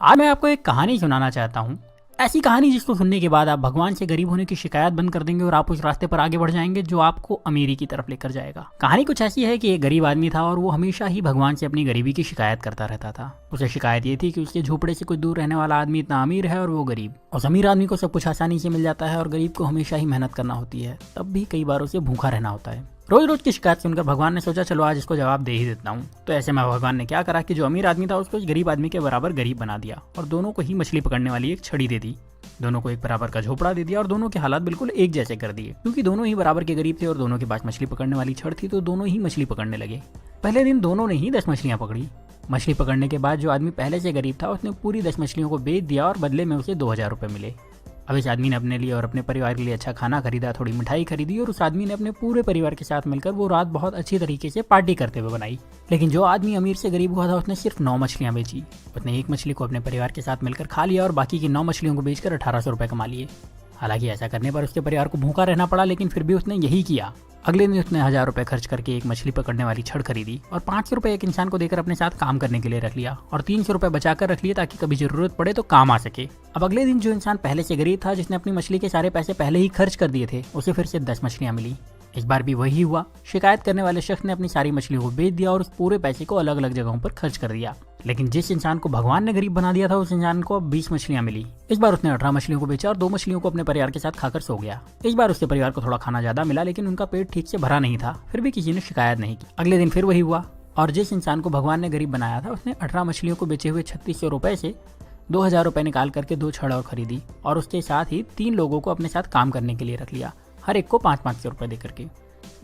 आज मैं आपको एक कहानी सुनाना चाहता हूँ। ऐसी कहानी जिसको सुनने के बाद आप भगवान से गरीब होने की शिकायत बंद कर देंगे और आप उस रास्ते पर आगे बढ़ जाएंगे जो आपको अमीरी की तरफ लेकर जाएगा। कहानी कुछ ऐसी है कि एक गरीब आदमी था और वो हमेशा ही भगवान से अपनी गरीबी की शिकायत करता रहता था। उसे शिकायत ये थी कि उसके झोपड़े से कुछ दूर रहने वाला आदमी इतना अमीर है और वो गरीब। उस अमीर आदमी को सब कुछ आसानी से मिल जाता है और गरीब को हमेशा ही मेहनत करना होती है, तब भी कई बार उसे भूखा रहना होता है। रोज रोज की शिकायत सुनकर भगवान ने सोचा चलो आज इसको जवाब दे ही देता हूँ। तो ऐसे में भगवान ने क्या करा कि जो अमीर आदमी था उसको गरीब आदमी के बराबर गरीब बना दिया और दोनों को ही मछली पकड़ने वाली एक छड़ी दे दी। दोनों को एक बराबर का झोपड़ा दे दिया और दोनों के हालात बिल्कुल एक जैसे कर दिए। क्योंकि दोनों ही बराबर के गरीब थे और दोनों के पास मछली पकड़ने वाली छड़ थी, तो दोनों ही मछली पकड़ने लगे। पहले दिन दोनों ने ही 10 मछलियां पकड़ी। मछली पकड़ने के बाद जो आदमी पहले से गरीब था उसने पूरी 10 मछलियों को बेच दिया और बदले में उसे 2000 रुपये मिले। अब इस आदमी ने अपने लिए और अपने परिवार के लिए अच्छा खाना खरीदा, थोड़ी मिठाई खरीदी और उस आदमी ने अपने पूरे परिवार के साथ मिलकर वो रात बहुत अच्छी तरीके से पार्टी करते हुए बनाई। लेकिन जो आदमी अमीर से गरीब हुआ था उसने सिर्फ 9 मछलियां बेची। उसने एक मछली को अपने परिवार के साथ मिलकर खा लिया और बाकी की 9 मछलियों को बेचकर 1800 रुपये कमा लिए। हालांकि ऐसा करने पर उसके परिवार को भूखा रहना पड़ा, लेकिन फिर भी उसने यही किया। अगले दिन उसने 1000 रुपये खर्च करके एक मछली पकड़ने वाली छड़ खरीदी और 500 रुपये एक इंसान को देकर अपने साथ काम करने के लिए रख लिया और 300 रुपये बचाकर रख लिए ताकि कभी जरूरत पड़े तो काम आ सके। अब अगले दिन जो इंसान पहले से गरीब था, जिसने अपनी मछली के सारे पैसे पहले ही खर्च कर दिए थे, उसे फिर से 10 मछलियां मिली। इस बार भी वही हुआ। शिकायत करने वाले शख्स ने अपनी सारी मछलियों को बेच दिया और उस पूरे पैसे को अलग अलग जगहों पर खर्च कर दिया। लेकिन जिस इंसान को भगवान ने गरीब बना दिया था उस इंसान को अब 20 मछलियां मिली। इस बार उसने 18 मछलियों को बेचा और 2 मछलियों को अपने परिवार के साथ खाकर सो गया। इस बार उसके परिवार को थोड़ा खाना ज्यादा मिला, लेकिन उनका पेट ठीक से भरा नहीं था। फिर भी किसी ने शिकायत नहीं की। अगले दिन फिर वही हुआ और जिस इंसान को भगवान ने गरीब बनाया था उसने 18 मछलियों को बेचे हुए 3600 रुपए से 2000 रुपए निकाल करके 2 छड़ और खरीदी और उसके साथ ही 3 लोगों को अपने साथ काम करने के लिए रख लिया, हर एक को 500-500 रुपए देकर के।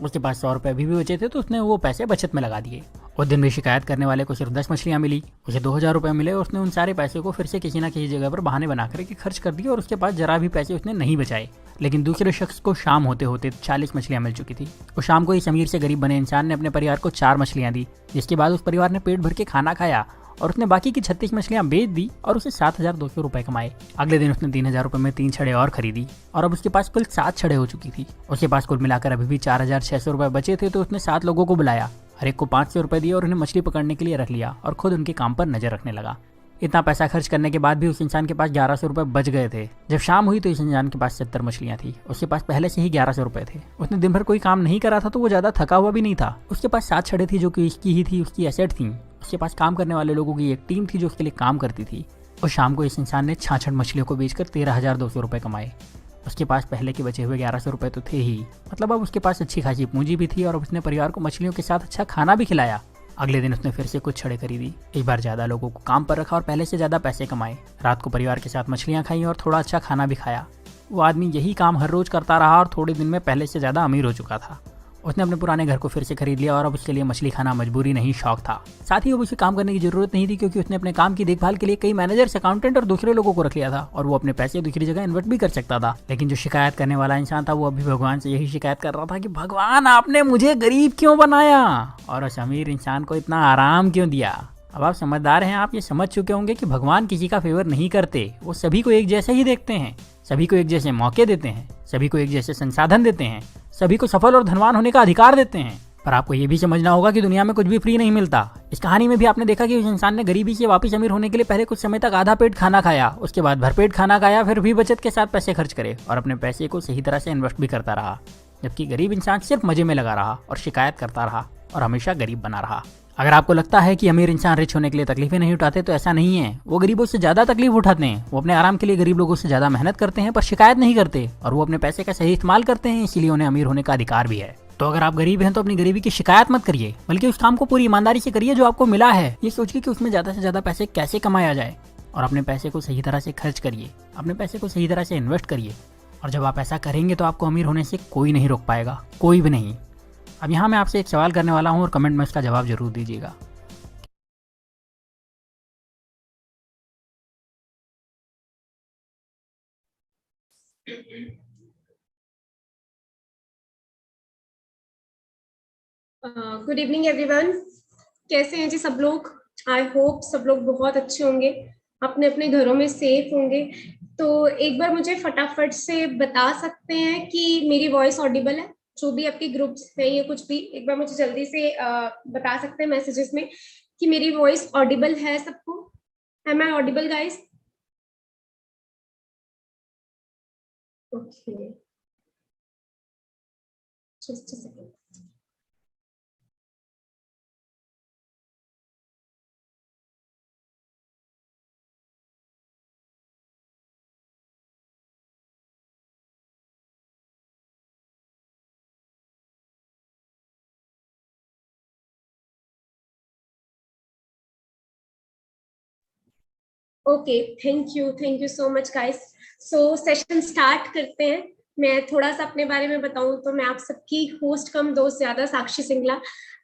उसके पास 100 रुपए अभी भी बचे थे, तो उसने वो पैसे बचत में लगा दिए। उस दिन भी शिकायत करने वाले को सिर्फ 10 मछलियां मिली, उसे 2000 रुपए मिले। उसने उन सारे पैसे को फिर से किसी न किसी जगह पर बहाने बना करके खर्च कर दिए और उसके पास जरा भी पैसे उसने नहीं बचाए। लेकिन दूसरे शख्स को शाम होते होते 40 मछलियां मिल चुकी थी। उस शाम को इस अमीर से गरीब बने इंसान ने अपने परिवार को 4 मछलियां दी, जिसके बाद उस परिवार ने पेट भर के खाना खाया और उसने बाकी की 36 मछलियां बेच दी और उसे 7200 रुपए कमाए। अगले दिन उसने 3000 रुपए में 3 छड़े और खरीदी और अब उसके पास कुल 7 छड़े हो चुकी थी। उसके पास कुल मिलाकर अभी भी 4600 रुपए बचे थे, तो उसने 7 लोगों को बुलाया, हर एक को 500 रुपए दिए और उन्हें मछली पकड़ने के लिए रख लिया और खुद उनके काम पर नजर रखने लगा। इतना पैसा खर्च करने के बाद भी उस इंसान के पास 1100 रुपए बच गए थे। जब शाम हुई तो इस इंसान के पास 70 मछलियां थी। उसके पास पहले से ही 1100 रुपए थे। उसने दिन भर कोई काम नहीं करा था, तो वो ज्यादा थका हुआ भी नहीं था। उसके पास 7 छड़े थी जो कि इसकी ही थी, उसकी एसेट थी। उसके पास काम करने वाले लोगों की एक टीम थी जो उसके लिए काम करती थी। और शाम को इस इंसान ने 66 मछलियों को बेचकर 13,200 रुपए कमाए। उसके पास पहले के बचे हुए 1100 रुपए तो थे ही, मतलब अब उसके पास अच्छी खासी पूंजी भी थी और अब उसने परिवार को मछलियों के साथ अच्छा खाना भी खिलाया। अगले दिन उसने फिर से कुछ छड़े खरीदी, इस बार ज्यादा लोगों को काम पर रखा और पहले से ज्यादा पैसे कमाए। रात को परिवार के साथ मछलियां खाई और थोड़ा अच्छा खाना भी खाया। वो आदमी यही काम हर रोज करता रहा और थोड़े दिन में पहले से ज्यादा अमीर हो चुका था। उसने अपने पुराने घर को फिर से खरीद लिया और अब उसके लिए मछली खाना मजबूरी नहीं शौक था। साथ ही अब उसे काम करने की जरूरत नहीं थी, क्योंकि उसने अपने काम की देखभाल के लिए कई मैनेजर्स, अकाउंटेंट और दूसरे लोगों को रख लिया था और वो अपने पैसे दूसरी जगह इन्वेस्ट भी कर सकता था। लेकिन जो शिकायत करने वाला इंसान था वो अभी भगवान से यही शिकायत कर रहा था कि भगवान आपने मुझे गरीब क्यों बनाया और उस अमीर इंसान को इतना आराम क्यों दिया। अब आप समझदार हैं, आप ये समझ चुके होंगे कि भगवान किसी का फेवर नहीं करते। वो सभी को एक जैसे ही देखते हैं, सभी को एक जैसे मौके देते हैं, सभी को एक जैसे संसाधन देते हैं, सभी को सफल और धनवान होने का अधिकार देते हैं। पर आपको ये भी समझना होगा कि दुनिया में कुछ भी फ्री नहीं मिलता। इस कहानी में भी आपने देखा कि उस इंसान ने गरीबी से वापस अमीर होने के लिए पहले कुछ समय तक आधा पेट खाना खाया, उसके बाद भरपेट खाना खाया, फिर भी बचत के साथ पैसे खर्च करे और अपने पैसे को सही तरह से इन्वेस्ट भी करता रहा। जबकि गरीब इंसान सिर्फ मजे में लगा रहा और शिकायत करता रहा और हमेशा गरीब बना रहा। अगर आपको लगता है कि अमीर इंसान रिच होने के लिए तकलीफें नहीं उठाते, तो ऐसा नहीं है। वो गरीबों से ज्यादा तकलीफ उठाते हैं। वो अपने आराम के लिए गरीब लोगों से ज्यादा मेहनत करते हैं पर शिकायत नहीं करते, और वो अपने पैसे का सही इस्तेमाल करते हैं, इसीलिए उन्हें अमीर होने का अधिकार भी है। तो अगर आप गरीब हैं तो अपनी गरीबी की शिकायत मत करिए, बल्कि उस काम को पूरी ईमानदारी से करिए जो आपको मिला है। ये सोचिए कि उसमें ज्यादा से ज्यादा पैसे कैसे कमाया जाए और अपने पैसे को सही तरह से खर्च करिए, अपने पैसे को सही तरह से इन्वेस्ट करिए। और जब आप ऐसा करेंगे तो आपको अमीर होने से कोई नहीं रोक पाएगा, कोई भी नहीं। अब यहाँ मैं आपसे एक सवाल करने वाला हूँ और कमेंट में उसका जवाब जरूर दीजिएगा। Good evening everyone. कैसे हैं जी सब लोग? आई होप सब लोग बहुत अच्छे होंगे, अपने अपने घरों में सेफ होंगे। तो एक बार मुझे फटाफट से बता सकते हैं कि मेरी वॉइस ऑडिबल है? जो भी आपके ग्रुप्स है या कुछ भी, एक बार मुझे जल्दी से बता सकते हैं मैसेजेस में कि मेरी वॉइस ऑडिबल है सबको? Am I audible, guys? Okay. Just a second. Okay, thank you so much guys. So session start करते हैं। मैं थोड़ा सा अपने बारे में बताऊं तो मैं आप सबकी होस्ट कम दोस्त ज्यादा साक्षी सिंगला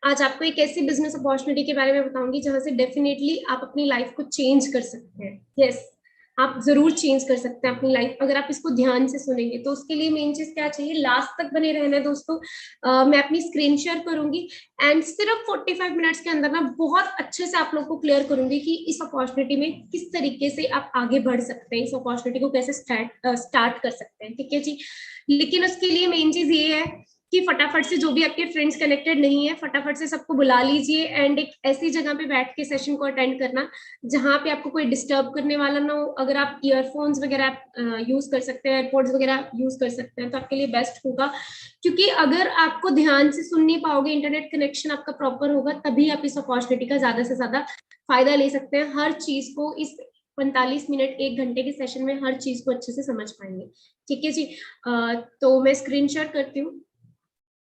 आज आपको एक ऐसी बिजनेस अपॉर्चुनिटी के बारे में बताऊंगी जहां से डेफिनेटली आप अपनी लाइफ को चेंज कर सकते हैं। यस, आप जरूर चेंज कर सकते हैं अपनी लाइफ अगर आप इसको ध्यान से सुनेंगे। तो उसके लिए मेन चीज क्या चाहिए, लास्ट तक बने रहना है दोस्तों। मैं अपनी स्क्रीन शेयर करूंगी एंड सिर्फ 45 मिनट्स के अंदर ना बहुत अच्छे से आप लोग को क्लियर करूंगी कि इस अपॉर्चुनिटी में किस तरीके से आप आगे बढ़ सकते हैं, इस अपॉर्चुनिटी को कैसे स्टार्ट कर सकते हैं। ठीक है जी, लेकिन उसके लिए मेन चीज ये है कि फटाफट से जो भी आपके फ्रेंड्स कनेक्टेड नहीं है फटाफट से सबको बुला लीजिए एंड एक ऐसी जगह पे बैठ के सेशन को अटेंड करना जहां पे आपको कोई डिस्टर्ब करने वाला ना हो। अगर आप ईयरफोन्स वगैरह यूज कर सकते हैं, एयरपोर्ट्स वगैरह यूज कर सकते हैं तो आपके लिए बेस्ट होगा, क्योंकि अगर आपको ध्यान से सुन नहीं पाओगे, इंटरनेट कनेक्शन आपका प्रॉपर होगा, तभी आप इस अपॉर्चुनिटी का ज्यादा से ज्यादा फायदा ले सकते हैं। हर चीज को इस 45 मिनट 1 घंटे के सेशन में हर चीज को अच्छे से समझ पाएंगे। ठीक है जी, तो मैं स्क्रीन शेयर करती हूँ,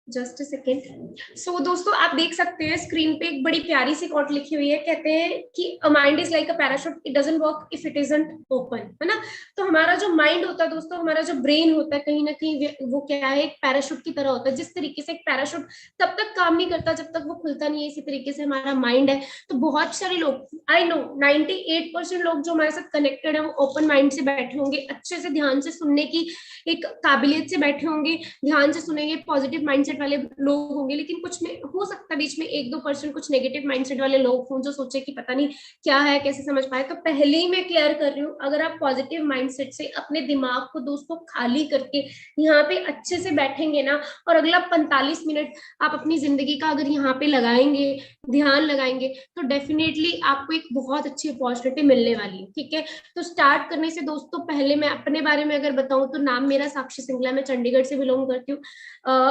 जस्ट अ सेकेंड। सो दोस्तों आप देख सकते हैं स्क्रीन पे एक बड़ी प्यारी सी कोट लिखी हुई है। कहते हैं कि a mind is like a parachute, it doesn't work if it isn't open, है ना। तो हमारा जो माइंड होता है दोस्तों, हमारा जो ब्रेन होता है, कहीं ना कहीं वो क्या है, एक पैराशूट की तरह होता है। जिस तरीके से एक पैराशूट तब तक काम नहीं करता जब तक वो खुलता नहीं है, इसी तरीके से हमारा माइंड है। तो बहुत सारे लोग, आई नो 98% लोग जो हमारे साथ कनेक्टेड है वो ओपन माइंड से बैठे होंगे, अच्छे से ध्यान से सुनने की एक काबिलियत से बैठे होंगे, ध्यान से सुनेंगे, पॉजिटिव माइंडसेट वाले लोग होंगे। लेकिन कुछ में हो सकता है बीच में 1-2% कुछ नेगेटिव माइंडसेट वाले लोग हों जो सोचे कि पता नहीं क्या है, कैसे समझ पाए। तो पहले ही मैं क्लियर कर रही हूँ, अगर आप पॉजिटिव माइंडसेट से अपने दिमाग को दोस्तों खाली करके यहाँ पे अच्छे से बैठेंगे ना, और अगला 45 मिनट आप अपनी जिंदगी का अगर यहाँ पे लगाएंगे, ध्यान लगाएंगे, तो डेफिनेटली आपको एक बहुत अच्छी अपॉर्चुनिटी मिलने वाली है। ठीक है, तो स्टार्ट करने से दोस्तों पहले मैं अपने बारे में अगर बताऊं तो नाम मेरा साक्षी सिंगला, मैं चंडीगढ़ से बिलोंग करती हूँ।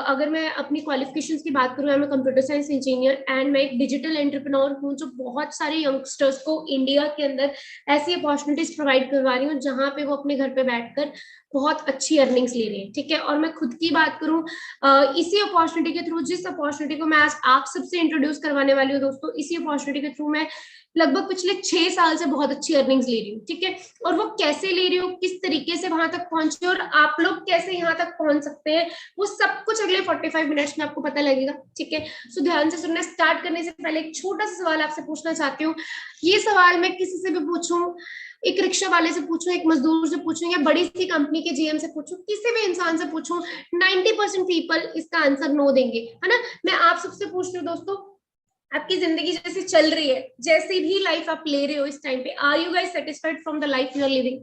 अगर मैं अपनी क्वालिफिकेशंस की बात करूँ, मैं कंप्यूटर साइंस इंजीनियर एंड मैं एक डिजिटल एंटरप्रेन्योर हूँ जो बहुत सारे यंगस्टर्स को इंडिया के अंदर ऐसी अपॉर्चुनिटीज प्रोवाइड करवा रही हूँ जहां पे वो अपने घर पे बैठकर बहुत अच्छी अर्निंग्स ले रहे हैं। ठीक है, और मैं खुद की बात करूं, इसी अपॉर्चुनिटी के थ्रू, जिस अपॉर्चुनिटी को मैं आज आप सबसे इंट्रोड्यूस करवाने वाली हूँ दोस्तों, इसी अपॉर्चुनिटी के थ्रू मैं लगभग पिछले 6 साल से बहुत अच्छी अर्निंग्स ले रही हूँ। ठीक है, और वो कैसे ले रही हूँ, किस तरीके से वहां तक पहुंचे और आप लोग कैसे यहाँ तक पहुंच सकते हैं, वो सब कुछ अगले 45 मिनट्स में आपको पता लगेगा। ठीक है, सो ध्यान से सुनना। स्टार्ट करने से पहले एक छोटा सा सवाल आपसे पूछना चाहती हूँ। ये सवाल मैं किसी से भी पूछूं, एक रिक्शा वाले से पूछूं, एक मजदूर से पूछूं, या बड़ी सी कंपनी के जीएम से पूछूं, किसी भी इंसान से पूछूं, 90% पीपल इसका आंसर नो देंगे, है ना। मैं आप सबसे पूछ रही हूँ दोस्तों, आपकी जिंदगी जैसे चल रही है, जैसी भी लाइफ आप ले रहे हो इस टाइम पे, are you guys satisfied from the life you are living?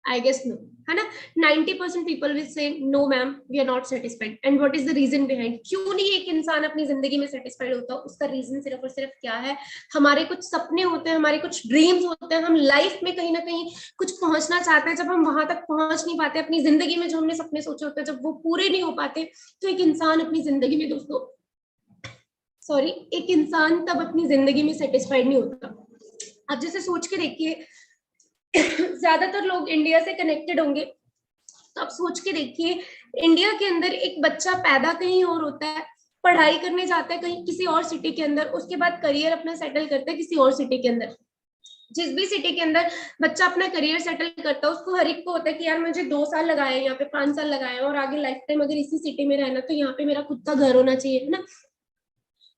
I guess no, है ना। 90% people will say no ma'am, we are not satisfied. And what is the reason behind? क्यों नहीं एक इंसान अपनी जिंदगी में सेटिस्फाइड होता? उसका रीजन सिर्फ और सिर्फ क्या है, हमारे कुछ सपने होते हैं, हमारे कुछ ड्रीम्स होते हैं, हम लाइफ में कहीं ना कहीं कुछ पहुंचना चाहते हैं। जब हम वहां तक पहुंच नहीं पाते अपनी जिंदगी में, जो हमने सपने सोचे होते हैं, जब वो पूरे नहीं हो पाते, तो एक इंसान अपनी जिंदगी में दोस्तों, सॉरी, एक इंसान तब अपनी जिंदगी में सेटिस्फाइड नहीं होता। आप जैसे सोच के देखिए, ज्यादातर लोग इंडिया से कनेक्टेड होंगे, तो आप सोच के देखिए, इंडिया के अंदर एक बच्चा पैदा कहीं और होता है, पढ़ाई करने जाता है कहीं किसी और सिटी के अंदर, उसके बाद करियर अपना सेटल करता है किसी और सिटी के अंदर। जिस भी सिटी के अंदर बच्चा अपना करियर सेटल करता है, उसको हर एक को होता है कि यार मुझे 2 साल लगाए, यहाँ पे 5 साल लगाए, और आगे लाइफ टाइम अगर इसी सिटी में रहना तो यहाँ पे मेरा खुद का घर होना चाहिए, है ना,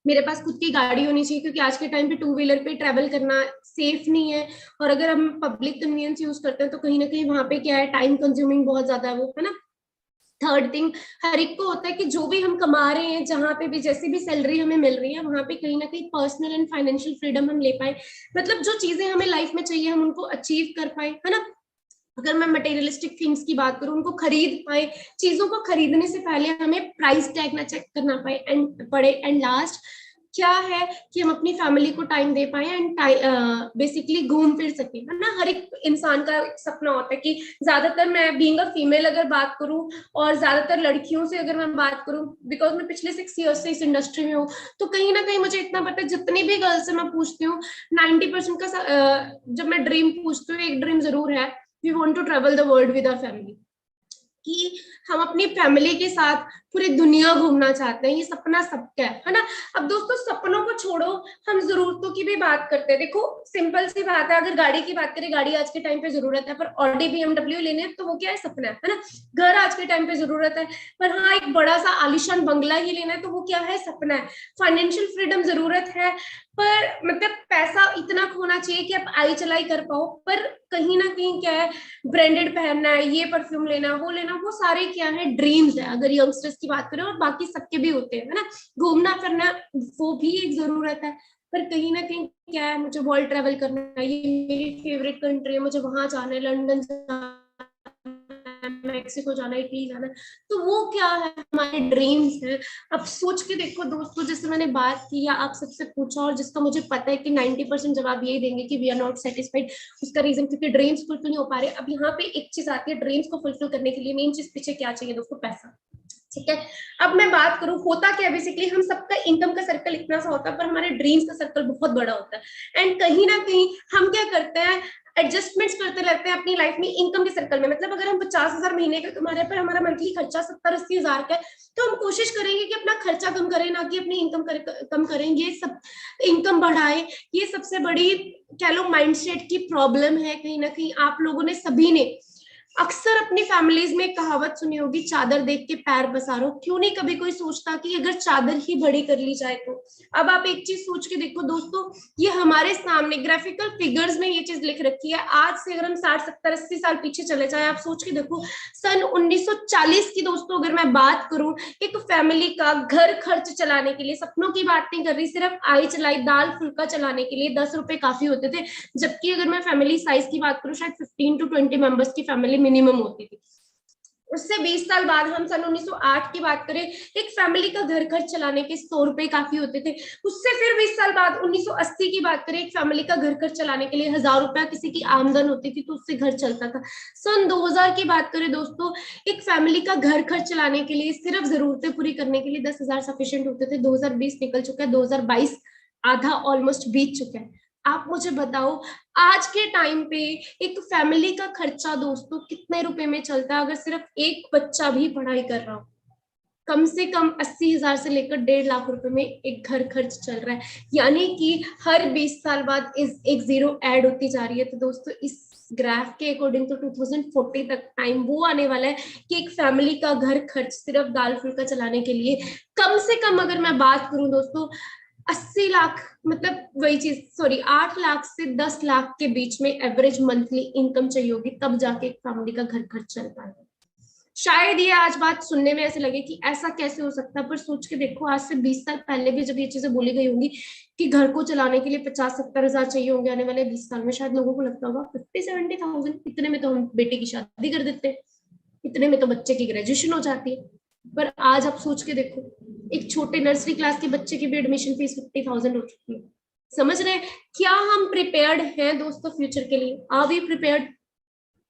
मेरे पास खुद की गाड़ी होनी चाहिए, क्योंकि आज के टाइम पे 2 व्हीलर पे ट्रेवल करना सेफ नहीं है। और अगर हम पब्लिक कन्वीनियंस यूज करते हैं तो कहीं ना कहीं वहां पे क्या है, टाइम कंज्यूमिंग बहुत ज्यादा है वो, है ना। थर्ड थिंग, हर एक को होता है कि जो भी हम कमा रहे हैं, जहां पे भी जैसी भी सैलरी हमें मिल रही है, वहां पे कहीं ना कहीं पर्सनल एंड फाइनेंशियल फ्रीडम हम ले पाए, मतलब जो चीजें हमें लाइफ में चाहिए हम उनको अचीव कर पाए, है ना। अगर मैं मटेरियलिस्टिक थिंग्स की बात करूं, उनको खरीद पाए, चीजों को खरीदने से पहले हमें प्राइस टैग ना चेक करना पाए एंड पड़े, एंड लास्ट क्या है कि हम अपनी फैमिली को टाइम दे पाए एंड बेसिकली घूम फिर सके, है ना। हर एक इंसान का एक सपना होता है कि ज्यादातर, मैं बीइंग अ फीमेल अगर बात करूं और ज्यादातर लड़कियों से अगर मैं बात करूं, बिकॉज मैं पिछले 6 years से इस इंडस्ट्री में हूँ, तो कहीं ना कहीं मुझे इतना पता है, जितनी भी गर्ल्स से मैं पूछती हूँ 90% का जब मैं ड्रीम पूछती हूँ, एक ड्रीम जरूर है, we want to travel the world with our family, कि हम अपनी फैमिली के साथ पूरी दुनिया घूमना चाहते हैं। ये सपना सबका है ना। अब दोस्तों सपनों को छोड़ो, हम जरूरतों की भी बात करते हैं। देखो सिंपल सी बात है, अगर गाड़ी की बात करें, गाड़ी आज के टाइम पे जरूरत है, पर ऑडी बीएमडब्ल्यू लेने तो वो क्या है, सपना है ना। घर आज के टाइम पे जरूरत है, पर हाँ एक बड़ा सा आलिशान बंगला ही लेना है तो वो क्या है, सपना है। फाइनेंशियल फ्रीडम जरूरत है, पर मतलब पैसा इतना खोना चाहिए कि आप आई चलाई कर पाओ, पर कहीं ना कहीं क्या है, ब्रांडेड पहनना है, ये परफ्यूम लेना है, वो लेना, वो सारे क्या है, ड्रीम्स है अगर यंगस्टर्स की बात करें, और बाकी सबके भी होते हैं, है ना। घूमना फिरना वो भी एक जरूरत है, पर कहीं ना कहीं क्या है, मुझे वर्ल्ड ट्रेवल करना है, ये मेरी फेवरेट कंट्री है, मुझे वहां जाना है, लंदन जाना है, मैक्सिको जाना है, इटली जाना है, तो वो क्या है, हमारे ड्रीम्स है। अब सोच के देखो दोस्तों, जैसे मैंने बात की या आप सबसे पूछा, और जिसका मुझे पता है कि 90% जवाब यही देंगे कि वी आर नॉट सेटिस्फाइड, उसका रीजन क्योंकि ड्रीम्स फुलफिल नहीं हो पा रहे। अब यहाँ पे एक चीज आती है, ड्रीम्स को फुलफिल करने के लिए मेन चीज पीछे क्या चाहिए दोस्तों, पैसा। ठीक है, अब मैं बात करूं, होता क्या बेसिकली, हम सबका इनकम का सर्कल इतना सा होता है, पर हमारे ड्रीम्स का सर्कल बहुत बड़ा होता है। एंड कहीं ना कहीं हम क्या करते हैं, एडजस्टमेंट्स करते रहते हैं अपनी लाइफ में इनकम के सर्कल में। मतलब अगर हम 50,000 महीने का कमा रहे हैं, पर हमारा मंथली खर्चा 70-80 हजार का है, तो हम कोशिश करेंगे कि अपना खर्चा कम करें, ना कि अपनी इनकम कम करें, ये सब इनकम बढ़ाए। ये सबसे बड़ी कह लो माइंडसेट की प्रॉब्लम है। कहीं ना कहीं आप लोगों ने, सभी ने अक्सर अपनी फैमिलीज में कहावत सुनी होगी, चादर देख के पैर पसारो। क्यों नहीं कभी कोई सोचता कि अगर चादर ही बड़ी कर ली जाए तो। अब आप एक चीज सोच के देखो दोस्तों, ये हमारे सामने ग्राफिकल फिगर्स में ये चीज लिख रखी है। आज से अगर हम 60-70-80 साल पीछे चले जाए, आप सोच के देखो, सन 1940 की दोस्तों अगर मैं बात करूं, एक फैमिली का घर खर्च चलाने के लिए, सपनों की बात नहीं कर रही, सिर्फ आई चलाई दाल फुल्का चलाने के लिए 10 रुपए काफी होते थे। जबकि अगर मैं फैमिली साइज की बात करूं, शायद 15 to 20 मेंबर्स की फैमिली मिनिमम होती थी। उससे 20 साल बाद हम सन 1908 की बात करें, एक फैमिली का घर खर्च चलाने के 100 रुपए काफी होते थे। उससे फिर 20 साल बाद 1980 की बात करें, एक फैमिली का घर खर्च चलाने के लिए 1000 रुपया किसी की आमदन होती थी, तो उससे घर चलता था। सन 2000 की बात करें दोस्तों, एक फैमिली का घर खर्च चलाने के लिए, सिर्फ जरूरतें पूरी करने के लिए 10,000 सफिशियंट होते थे। 2020 निकल चुका है, 2022 आधा ऑलमोस्ट बीत चुका है। आप मुझे बताओ, आज के टाइम पे एक फैमिली का खर्चा दोस्तों कितने रुपए में चलता है, अगर सिर्फ एक बच्चा भी पढ़ाई कर रहा हो, कम से कम 80,000 से लेकर 1.5 लाख रुपए में एक घर खर्च चल रहा है। यानी कि हर 20 साल बाद इस एक जीरो ऐड होती जा रही है। तो दोस्तों इस ग्राफ के अकॉर्डिंग तो 2040 तक टाइम वो आने वाला है कि एक फैमिली का घर खर्च सिर्फ दाल फुल्का चलाने के लिए, कम से कम अगर मैं बात करूं दोस्तों, 80 लाख, मतलब वही चीज, सॉरी, 8 लाख से 10 लाख के बीच में एवरेज मंथली इनकम चाहिए होगी, तब जाके एक फैमिली का घर खर्च चल पाएगा। शायद ये आज बात सुनने में ऐसे लगे कि ऐसा कैसे हो सकता है, पर सोच के देखो, आज से 20 साल पहले भी जब ये चीजें बोली गई होंगी कि घर को चलाने के लिए 50-70 हजार चाहिए होंगे आने वाले 20 साल में, शायद लोगों को लगता होगा 50-70 थाउजेंड, इतने में तो हम बेटे की शादी कर देते हैं, इतने में तो बच्चे की ग्रेजुएशन हो जाती है। पर आज आप सोच के देखो, एक छोटे नर्सरी क्लास के बच्चे की भी एडमिशन फीस 50,000 हो चुकी है। समझ रहे हैं? क्या हम प्रिपेयर्ड हैं दोस्तों फ्यूचर के लिए? आर वी प्रिपेयर्ड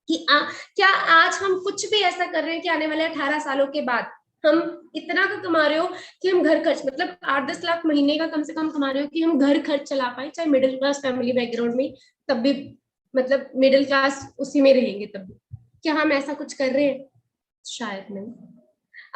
कि क्या आज हम कुछ भी ऐसा कर रहे हैं कि आने वाले 18 सालों के बाद हम इतना का कमा रहे हो कि हम घर खर्च, मतलब 8-10 लाख महीने का कम से कम कमा रहे हो कि हम घर खर्च चला पाए, चाहे मिडिल क्लास फैमिली बैकग्राउंड में, तब भी, मतलब मिडिल क्लास उसी में रहेंगे तब भी। क्या हम ऐसा कुछ कर रहे हैं? शायद नहीं।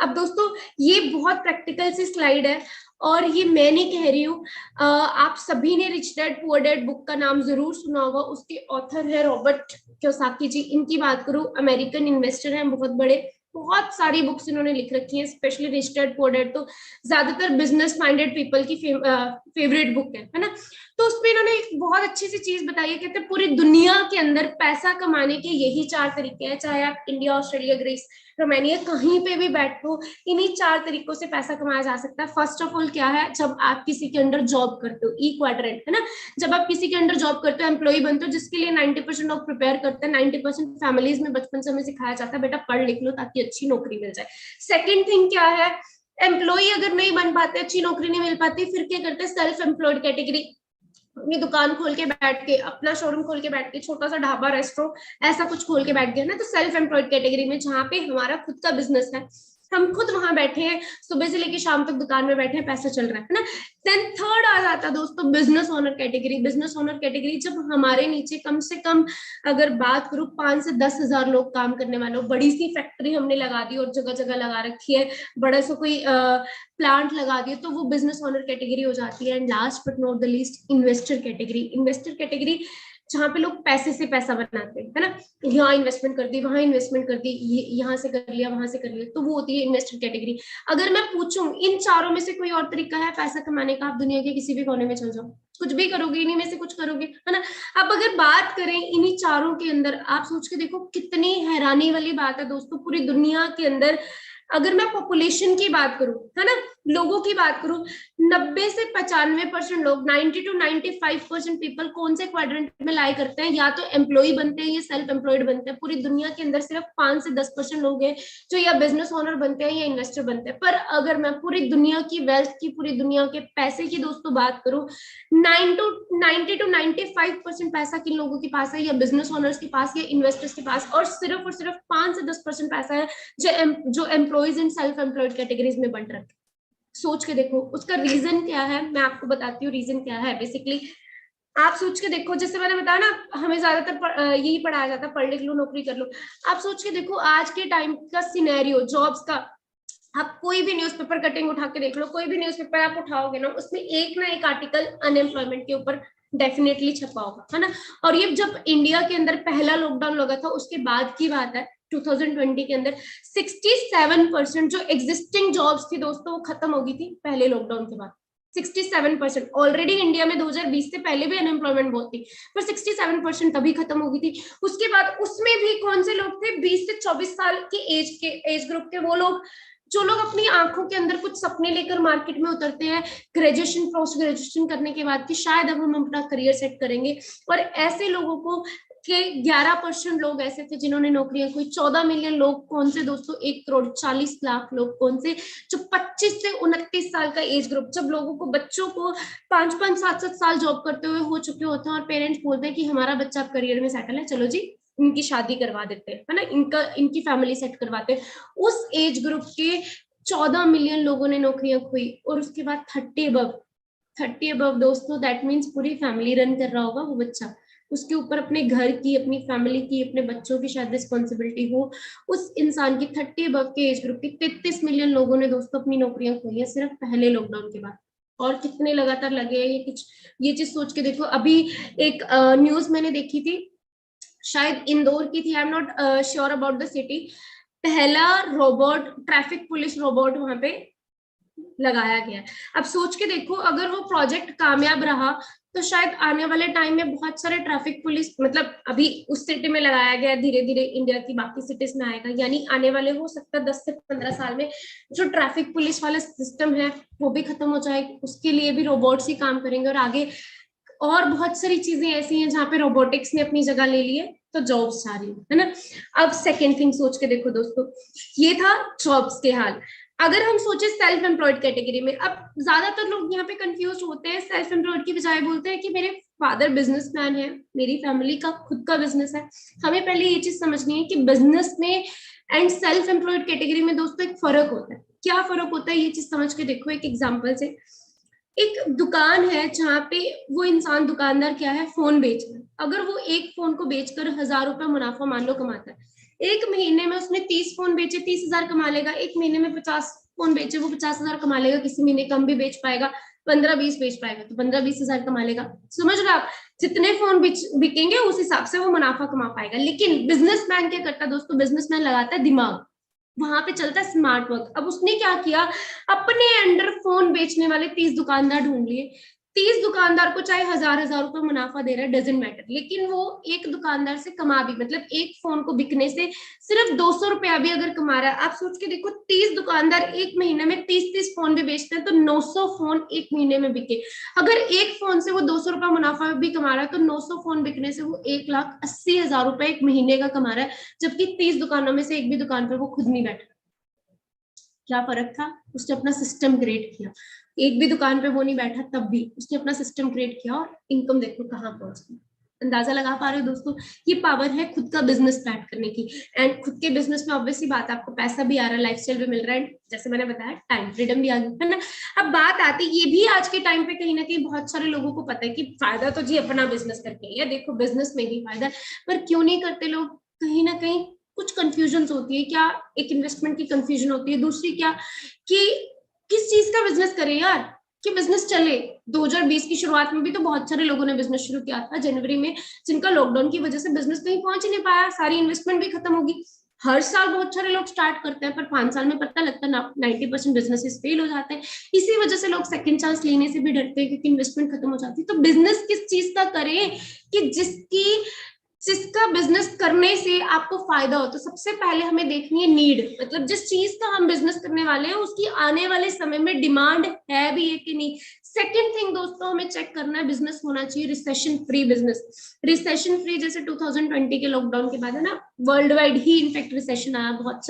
अब दोस्तों ये बहुत प्रैक्टिकल सी स्लाइड है, और ये मैं नहीं कह रही हूँ, आप सभी ने rich dad poor dad book का नाम जरूर सुना होगा। उसके ऑथर है रॉबर्ट कियोसाकी जी। इनकी बात करूं, अमेरिकन इन्वेस्टर हैं, बहुत बड़े, बहुत सारी बुक्स इन्होंने लिख रखी हैं, specially rich dad poor dad तो ज्यादातर बिजनेस माइंडेड पीपल की फेवरेट बुक है ना। तो उसमें इन्होंने एक बहुत अच्छी सी चीज बताई है, कहते हैं पूरी दुनिया के अंदर पैसा कमाने के यही 4 तरीके हैं, चाहे आप इंडिया, ऑस्ट्रेलिया, ग्रीस, रोमानिया कहीं पे भी बैठो, इन्हीं 4 तरीकों से पैसा कमाया जा सकता है। फर्स्ट ऑफ ऑल क्या है, जब आप किसी के अंडर जॉब करते हो, ई क्वाड्रेंट, है ना, जब आप किसी के अंडर जॉब करते हो, एम्प्लॉय बनते हो, जिसके लिए 90% लोग प्रिपेयर करते हैं, 90% फैमिलीज में बचपन से हमें सिखाया जाता है बेटा पढ़ लिख लो ताकि अच्छी नौकरी मिल जाए। सेकेंड थिंग क्या है, एम्प्लॉय अगर नहीं बन पाते, अच्छी नौकरी नहीं मिल पाती, फिर क्या करते हैं, सेल्फ एम्प्लॉयड कैटेगरी, अपनी दुकान खोल के बैठ के, अपना शोरूम खोल के बैठ के, छोटा सा ढाबा रेस्टोरेंट ऐसा कुछ खोल के बैठ गया ना, तो सेल्फ एम्प्लॉयड कैटेगरी में, जहाँ पे हमारा खुद का बिजनेस है, हम खुद वहां बैठे हैं, सुबह से लेके शाम तक दुकान में बैठे हैं, पैसा चल रहा है ना। देन थर्ड आ जाता है दोस्तों business owner category. Business owner category जब हमारे नीचे कम से कम अगर बात करूं 5 से 10 हजार लोग काम करने वाले हो, बड़ी सी फैक्ट्री हमने लगा दी और जगह जगह लगा रखी है, बड़ा सा कोई प्लांट लगा दिए, तो वो बिजनेस ओनर कैटेगरी हो जाती है। And last but not the least investor category. Investor category जहाँ पे लोग पैसे से पैसा बनाते हैं, है ना, यहाँ इन्वेस्टमेंट कर दी, वहां इन्वेस्टमेंट कर दी, यहाँ से कर लिया, वहां से कर लिया, तो वो होती है इन्वेस्टर कैटेगरी। अगर मैं पूछूं इन चारों में से कोई और तरीका है पैसा कमाने का, आप दुनिया के किसी भी कोने में चल जाओ, कुछ भी करोगे, इन्हीं में से कुछ करोगे, है ना। अब अगर बात करें इन्हीं चारों के अंदर, आप सोच के देखो कितनी हैरानी वाली बात है दोस्तों, पूरी दुनिया के अंदर अगर मैं पॉपुलेशन की बात करूं, है ना, लोगों की बात करूं, 90 से 95% लोग, 90 to 95% पीपल कौन से क्वाड्रेंट में लाई करते हैं, या तो एम्प्लॉय बनते हैं या सेल्फ एम्प्लॉयड बनते हैं। पूरी दुनिया के अंदर सिर्फ 5 से 10% लोग हैं जो या बिजनेस ओनर बनते हैं या इन्वेस्टर बनते हैं। पर अगर मैं पूरी दुनिया की वेल्थ की, पूरी दुनिया के पैसे की दोस्तों बात करूं, 90 to 95% पैसा किन लोगों के पास है, या बिजनेस ओनर्स के पास या इन्वेस्टर्स के पास, और सिर्फ 5 से 10% पैसा है जो employees in self employed categories में बंट रखे। सोच के देखो उसका रीजन क्या है, मैं आपको बताती हूँ रीजन क्या है। बेसिकली आप सोच के देखो, जैसे मैंने बताया ना, हमें ज्यादातर यही पढ़ाया जाता है, पढ़ लिख लो नौकरी कर लो। आप सोच के देखो आज के टाइम का सिनेरियो जॉब्स का, आप कोई भी न्यूज़पेपर कटिंग उठा के देख लो, कोई भी न्यूज़पेपर आप उठाओगे ना, उसमें एक ना एक आर्टिकल अनएम्प्लॉयमेंट के ऊपर डेफिनेटली छपा होगा, है ना। और ये जब इंडिया के अंदर पहला लॉकडाउन लगा था उसके बाद की बात है, 2020 के अंदर 67% जो एग्जिस्टिंग जॉब्स थी दोस्तों वो खत्म हो गई थी पहले लॉकडाउन के बाद। 67%। ऑलरेडी इंडिया में 2020 से पहले भी अनएम्प्लॉयमेंट बहुत थी, पर 67% तभी खत्म हो गई थी। उसके बाद उसमें भी कौन से लोग थे, 20 से 24 साल के एज ग्रुप के वो लोग, जो लोग अपनी आंखों के अंदर कुछ सपने लेकर मार्केट में उतरते हैं ग्रेजुएशन पोस्ट ग्रेजुएशन करने के बाद कि शायद अब हम अपना करियर सेट करेंगे। और ऐसे लोगों को के 11% लोग ऐसे थे जिन्होंने नौकरियां खोई। 14 मिलियन लोग कौन से दोस्तों, 1 करोड़ 40 लाख लोग कौन से, जो 25 से 29 साल का एज ग्रुप, जब लोगों को, बच्चों को 5-5 7-7 साल जॉब करते हुए हो चुके होते हैं और पेरेंट्स बोलते हैं कि हमारा बच्चा अब करियर में सेटल है, चलो जी इनकी शादी करवा देते हैं, है ना, इनकी फैमिली सेट करवाते हैं। उस एज ग्रुप के 14 मिलियन लोगों ने नौकरियां खोई। और उसके बाद 30 अबव दोस्तों, दैट मीन्स पूरी फैमिली रन कर रहा होगा वो बच्चा, उसके ऊपर अपने घर की, अपनी फैमिली की, अपने बच्चों की शायद रिस्पॉन्सिबिलिटी हो। उस इंसान की 30 अबव के एज ग्रुप के 33 मिलियन लोगों ने दोस्तों अपनी नौकरियां खोई है सिर्फ पहले लॉकडाउन के बाद। और कितने लगातार लगे हैं ये कुछ, ये चीज सोच के देखो। अभी एक न्यूज मैंने देखी थी, शायद इंदौर की थी, I am not sure about the city. पहला रोबोट, ट्रैफिक पुलिस रोबोट वहां पे लगाया गया। अब सोच के देखो अगर वो प्रोजेक्ट कामयाब रहा तो शायद आने वाले टाइम में बहुत सारे ट्रैफिक पुलिस, मतलब अभी उस सिटी में लगाया गया, धीरे धीरे इंडिया की बाकी सिटीज में आएगा, यानी आने वाले हो सकता है 10 से 15 साल में जो ट्रैफिक पुलिस वाला सिस्टम है वो भी खत्म हो जाएगा, उसके लिए भी रोबोट्स ही काम करेंगे। और आगे और बहुत सारी चीजें ऐसी हैं जहाँ पे रोबोटिक्स ने अपनी जगह ले ली है, तो जॉब्स जा रही है ना। अब सेकेंड थिंग सोच के देखो दोस्तों, ये था जॉब्स के हाल। अगर हम सोचे सेल्फ एम्प्लॉयड कैटेगरी में, अब ज्यादातर लोग यहाँ पे कंफ्यूज होते हैं, सेल्फ एम्प्लॉयड की बजाय बोलते हैं कि मेरे फादर बिजनेसमैन है, मेरी फैमिली का खुद का बिजनेस है। हमें पहले ये चीज समझनी है कि बिजनेस में एंड सेल्फ एम्प्लॉयड कैटेगरी में दोस्तों एक फर्क होता है। क्या फर्क होता है ये चीज समझ के देखो एक एग्जाम्पल से। एक दुकान है जहाँ पे वो इंसान, दुकानदार क्या है, फोन बेच रहा है। अगर वो एक फोन को बेचकर 1000 रुपए मुनाफा मान लो कमाता है, एक महीने में उसने 30 फोन बेचे, 30,000 कमा लेगा। एक महीने में 50 फोन बेचे, वो 50,000 कमा लेगा। किसी महीने कम भी बेच पाएगा, 15-20 बेच पाएगा तो 15-20 हजार कमा लेगा। समझ रहे आप, जितने फोन बिकेंगे उस हिसाब से वो मुनाफा कमा पाएगा। लेकिन बिजनेसमैन क्या करता है दोस्तों, बिजनेसमैन लगाता है दिमाग, वहां पे चलता है स्मार्ट वर्क। अब उसने क्या किया, अपने अंडर फोन बेचने वाले 30 दुकानदार ढूंढ लिए। 30 दुकानदार को चाहे 1000-1000 रुपए मुनाफा दे रहा है, डजेंट मैटर, लेकिन वो एक दुकानदार से कमा भी, मतलब एक फोन को बिकने से सिर्फ 200 रुपया भी अगर कमा रहा है। आप सोच के देखो, 30 दुकानदार एक महीने में 30-30 फोन भी बेचते हैं तो 900 फोन एक महीने में बिके। अगर एक फोन से वो 200 रुपया मुनाफा भी कमा रहा है तो 900 फोन बिकने से वो 1,80,000 रुपए एक महीने का कमा रहा है, जबकि 30 दुकानों में से एक भी दुकान पर वो खुद नहीं बैठा। क्या फर्क था? उसने अपना सिस्टम क्रिएट किया, एक भी दुकान पे वो नहीं बैठा, तब भी उसने अपना सिस्टम क्रिएट किया और इनकम देखो कहाँ पहुंच गई। अंदाजा लगा पा रहे हो दोस्तों? ये पावर है खुद का बिजनेस स्टार्ट करने की। एंड खुद के बिजनेस में ऑब्वियसली बात, आपको पैसा भी आ रहा है, लाइफस्टाइल भी मिल रहा है, जैसे मैंने बताया टाइम फ्रीडम भी आ गई है ना। अब बात आती, ये भी आज के टाइम पे कहीं ना कहीं बहुत सारे लोगों को पता है कि फायदा तो जी अपना बिजनेस करके है, देखो बिजनेस में ही फायदा है, पर क्यों नहीं करते लोग? कहीं ना कहीं कुछ कंफ्यूजन होती है। क्या? एक इन्वेस्टमेंट की कंफ्यूजन होती है, दूसरी क्या कि किस चीज का बिजनेस करें यार कि बिजनेस चले। 2020 की शुरुआत में भी तो बहुत सारे लोगों ने बिजनेस शुरू किया था जनवरी में, जिनका लॉकडाउन की वजह से बिजनेस कहीं पहुंच ही नहीं पाया, सारी इन्वेस्टमेंट भी खत्म होगी। हर साल बहुत सारे लोग स्टार्ट करते हैं, पर 5 साल में पता लगता है 90% बिजनेसेस फेल हो जाते हैं। इसी वजह से लोग सेकंड चांस लेने से भी डरते हैं, क्योंकि इन्वेस्टमेंट खत्म हो जाती है। तो बिजनेस किस चीज का करें कि जिसका बिजनेस करने से आपको फायदा हो? तो सबसे पहले हमें देखनी है नीड, मतलब जिस चीज का हम बिजनेस करने वाले हैं उसकी आने वाले समय में डिमांड है भी है कि नहीं। सेकंड थिंग दोस्तों, हमें चेक करना है, बिजनेस होना चाहिए recession free business. Recession free जैसे 2020 के लॉकडाउन के बाद है ना, वर्ल्ड वाइड ही इनफैक्ट रिसेशन आया, बहुत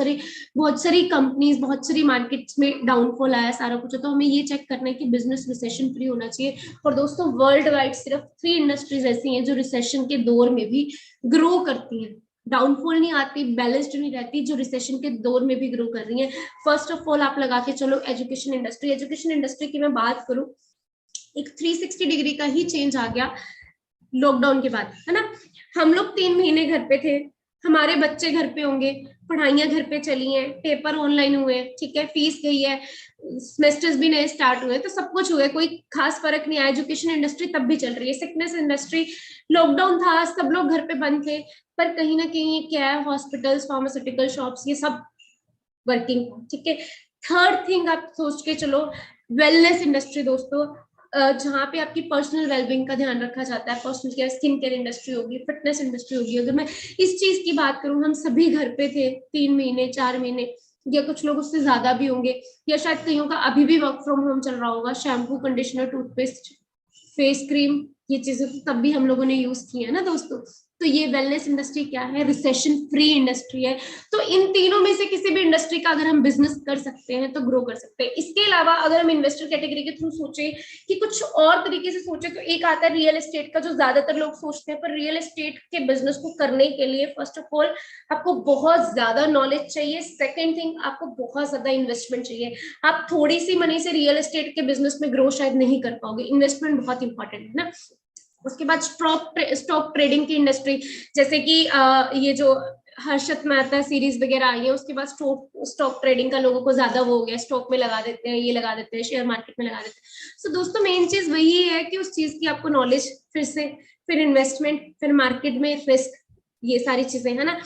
सारी कंपनीज, बहुत सारी मार्केट्स में डाउनफॉल आया, सारा कुछ है। तो हमें ये चेक करना है कि बिजनेस रिसेशन फ्री होना चाहिए। और दोस्तों वर्ल्ड वाइड सिर्फ 3 इंडस्ट्रीज ऐसी हैं जो रिसेशन के दौर में भी ग्रो करती हैं, डाउनफॉल नहीं आती, बैलेंस्ड नहीं रहती, जो रिसेशन के दौर में भी ग्रो कर रही है। फर्स्ट ऑफ ऑल आप लगा के चलो एजुकेशन इंडस्ट्री। एजुकेशन इंडस्ट्री की मैं बात करूं, एक 360 डिग्री का ही चेंज आ गया लॉकडाउन के बाद, है ना। हम लोग 3 महीने घर पे थे, हमारे बच्चे घर पे होंगे, पढ़ाइयां घर पे चली हैं, पेपर ऑनलाइन हुए, ठीक है, फीस गई है, सेमेस्टर्स भी नए स्टार्ट हुए, तो सब कुछ हुआ, कोई खास फर्क नहीं आया। एजुकेशन इंडस्ट्री तब भी चल रही है, सिकनेस इंडस्ट्री, लॉकडाउन था, सब लोग घर पे बंद थे, पर कहीं ना कहीं क्या है, हॉस्पिटल्स, फार्मास्यूटिकल शॉप्स, ये सब वर्किंग, ठीक है। थर्ड थिंग आप सोच के चलो, वेलनेस इंडस्ट्री दोस्तों, जहाँ पे आपकी पर्सनल वेलबींग का ध्यान रखा जाता है, personal care, skin care industry होगी, फिटनेस इंडस्ट्री होगी। अगर मैं इस चीज की बात करूं, हम सभी घर पे थे 3 महीने 4 महीने, या कुछ लोग उससे ज्यादा भी होंगे, या शायद कईयों का अभी भी वर्क फ्रॉम होम चल रहा होगा। Shampoo, conditioner, toothpaste, face cream, ये चीजें तो तब भी हम लोगों ने यूज की है ना दोस्तों। तो ये वेलनेस इंडस्ट्री क्या है? रिसेशन फ्री इंडस्ट्री है। तो इन तीनों में से किसी भी इंडस्ट्री का अगर हम बिजनेस कर सकते हैं तो ग्रो कर सकते हैं। इसके अलावा अगर हम इन्वेस्टर कैटेगरी के थ्रू सोचे कि कुछ और तरीके से सोचे, तो एक आता है रियल एस्टेट का, जो ज्यादातर लोग सोचते हैं। पर रियल एस्टेट के बिजनेस को करने के लिए फर्स्ट ऑफ ऑल आपको बहुत ज्यादा नॉलेज चाहिए, सेकेंड थिंग आपको बहुत ज्यादा इन्वेस्टमेंट चाहिए। आप थोड़ी सी मनी से रियल एस्टेट के बिजनेस में ग्रो शायद नहीं कर पाओगे, इन्वेस्टमेंट बहुत इंपॉर्टेंट है ना। उसके बाद स्टॉक ट्रेडिंग की इंडस्ट्री, जैसे कि ये जो हर्षद मेहता सीरीज वगैरह आई है, उसके बाद स्टॉक ट्रेडिंग का लोगों को ज्यादा वो हो गया, स्टॉक में लगा देते हैं, ये लगा देते हैं, शेयर मार्केट में लगा देते हैं। सो दोस्तों मेन चीज वही है कि उस चीज की आपको नॉलेज, फिर इन्वेस्टमेंट, फिर मार्केट में रिस्क, ये सारी चीजें है ना।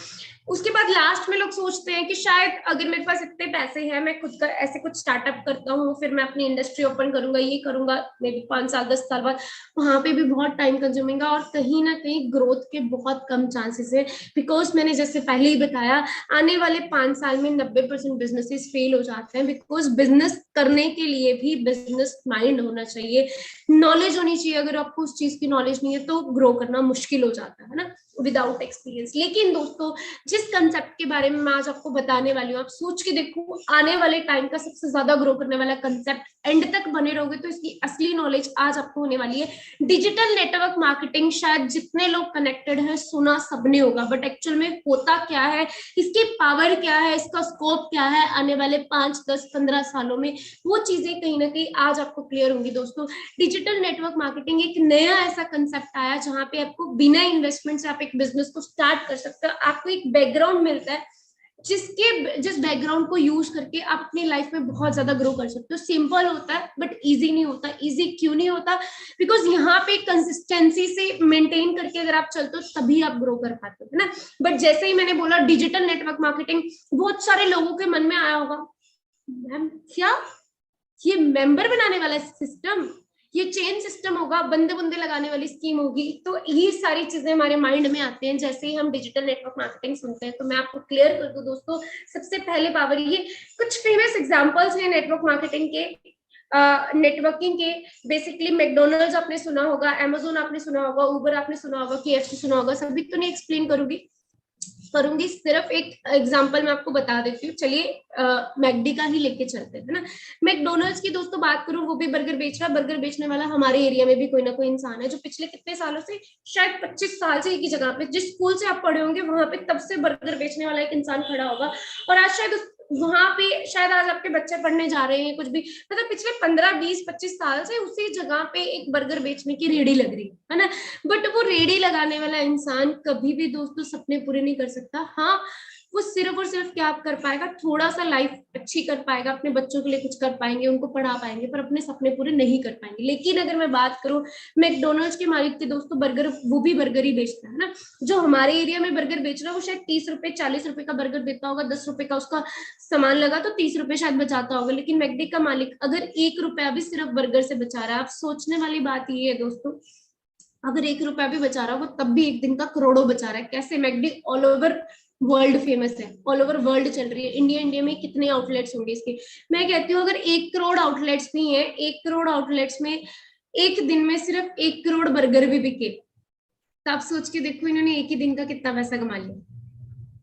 उसके बाद लास्ट में लोग सोचते हैं कि शायद अगर मेरे पास इतने पैसे हैं, मैं खुद का ऐसे कुछ स्टार्टअप करता हूँ, फिर मैं अपनी इंडस्ट्री ओपन करूंगा, ये करूंगा, मे बी 5 साल 10 साल बाद, वहां पे भी बहुत टाइम कंज्यूमिंग है और कहीं ना कहीं ग्रोथ के बहुत कम चांसेस है। बिकॉज मैंने जैसे पहले ही बताया, आने वाले 5 साल में 90% बिजनेसेस फेल हो जाते हैं। बिकॉज बिजनेस करने के लिए भी बिजनेस माइंड होना चाहिए, नॉलेज होनी चाहिए। अगर आपको उस चीज की नॉलेज नहीं है तो ग्रो करना मुश्किल हो जाता है ना, विदाउट एक्सपीरियंस। लेकिन दोस्तों जिस कंसेप्ट के बारे में मैं आज आपको बताने वाली हूँ, आप सोच के देखो, आने वाले टाइम का सबसे ज्यादा ग्रो करने वाला कंसेप्ट। एंड तक बने रहोगे तो इसकी असली नॉलेज आज आपको होने वाली है। डिजिटल नेटवर्क मार्केटिंग, शायद जितने लोग कनेक्टेड हैं सुना सबने होगा, बट एक्चुअल में होता क्या है, इसकी पावर क्या है, इसका स्कोप क्या है आने वाले 5 10 15 सालों में, वो चीजें कहीं ना कहीं आज आपको क्लियर होंगी दोस्तों। डिजिटल नेटवर्क मार्केटिंग एक नया ऐसा कंसेप्ट आया जहां पे आपको बिना इन्वेस्टमेंट से आप एक बिजनेस को स्टार्ट कर सकते हो। आपको एक बैकग्राउंड मिलता है जिस बैकग्राउंड को यूज करके आप अपनी लाइफ में बहुत ज्यादा ग्रो कर सकते हो। सिंपल होता है बट इजी नहीं होता। इजी क्यों नहीं होता? बिकॉज यहाँ पे कंसिस्टेंसी से मेंटेन करके अगर आप चलते हो तभी आप ग्रो कर पाते हो, है ना। बट जैसे ही मैंने बोला डिजिटल नेटवर्क मार्केटिंग, बहुत सारे लोगों के मन में आया होगा, मैम क्या ये मेंबर बनाने वाला सिस्टम, ये चेन सिस्टम होगा, बंदे बंदे लगाने वाली स्कीम होगी? तो ये सारी चीजें हमारे माइंड में आते हैं जैसे ही हम डिजिटल नेटवर्क मार्केटिंग सुनते हैं। तो मैं आपको क्लियर कर दूं दोस्तों, सबसे पहले पावर, ये कुछ फेमस एग्जांपल्स हैं नेटवर्क मार्केटिंग के, नेटवर्किंग के। बेसिकली मैकडोनल्ड्स आपने सुना होगा, अमेजोन आपने सुना होगा, उबर आपने सुना होगा, KFC सुना होगा, सभी तो नहीं एक्सप्लेन करूंगी। करूंगी। सिर्फ एक एग्जांपल मैं आपको बता देती हूँ, चलिए मैकडी का ही लेके चलते हैं ना। मैकडोनल्ड्स की दोस्तों बात करूं, वो भी बर्गर बेच रहा है। बर्गर बेचने वाला हमारे एरिया में भी कोई ना कोई इंसान है जो पिछले कितने सालों से, शायद 25 साल से एक ही जगह पे, जिस स्कूल से आप पढ़े होंगे वहां पे, तब से बर्गर बेचने वाला एक इंसान खड़ा होगा। और आज शायद वहां पे, शायद आज आपके बच्चे पढ़ने जा रहे हैं कुछ भी, मतलब पिछले 15 20 25 साल से उसी जगह पे एक बर्गर बेचने की रेडी लग रही है ना। बट वो रेडी लगाने वाला इंसान कभी भी दोस्तों सपने पूरे नहीं कर सकता। हाँ, वो सिर्फ और सिर्फ क्या कर पाएगा, थोड़ा सा लाइफ अच्छी कर पाएगा, अपने बच्चों के लिए कुछ कर पाएंगे, उनको पढ़ा पाएंगे, पर अपने सपने पूरे नहीं कर पाएंगे। लेकिन अगर मैं बात करूं मैकडोनल्ड्स के मालिक के दोस्तों, बर्गर, वो भी बर्गर ही बेचता है ना। जो हमारे एरिया में बर्गर बेच रहा है वो शायद 30 रुपए 40 रुपए का बर्गर देता होगा, 10 रुपए का उसका सामान लगा तो 30 रुपए शायद बचाता होगा। लेकिन मैकडी का मालिक अगर 1 रुपया भी सिर्फ बर्गर से बचा रहा है, आप सोचने वाली बात ये है दोस्तों, अगर 1 रुपया भी बचा रहा है वो तब भी एक दिन का करोड़ों बचा रहा है। कैसे? McD all over world famous है, ऑल ओवर वर्ल्ड चल रही है। इंडिया में कितने आउटलेट्स होंगे इसके? मैं कहती हूँ अगर 1 करोड़ आउटलेट्स भी हैं, 1 करोड़ आउटलेट्स में एक दिन में सिर्फ 1 करोड़ बर्गर भी बिके, तो आप सोच के देखो इन्होंने एक ही दिन का कितना पैसा कमा लिया,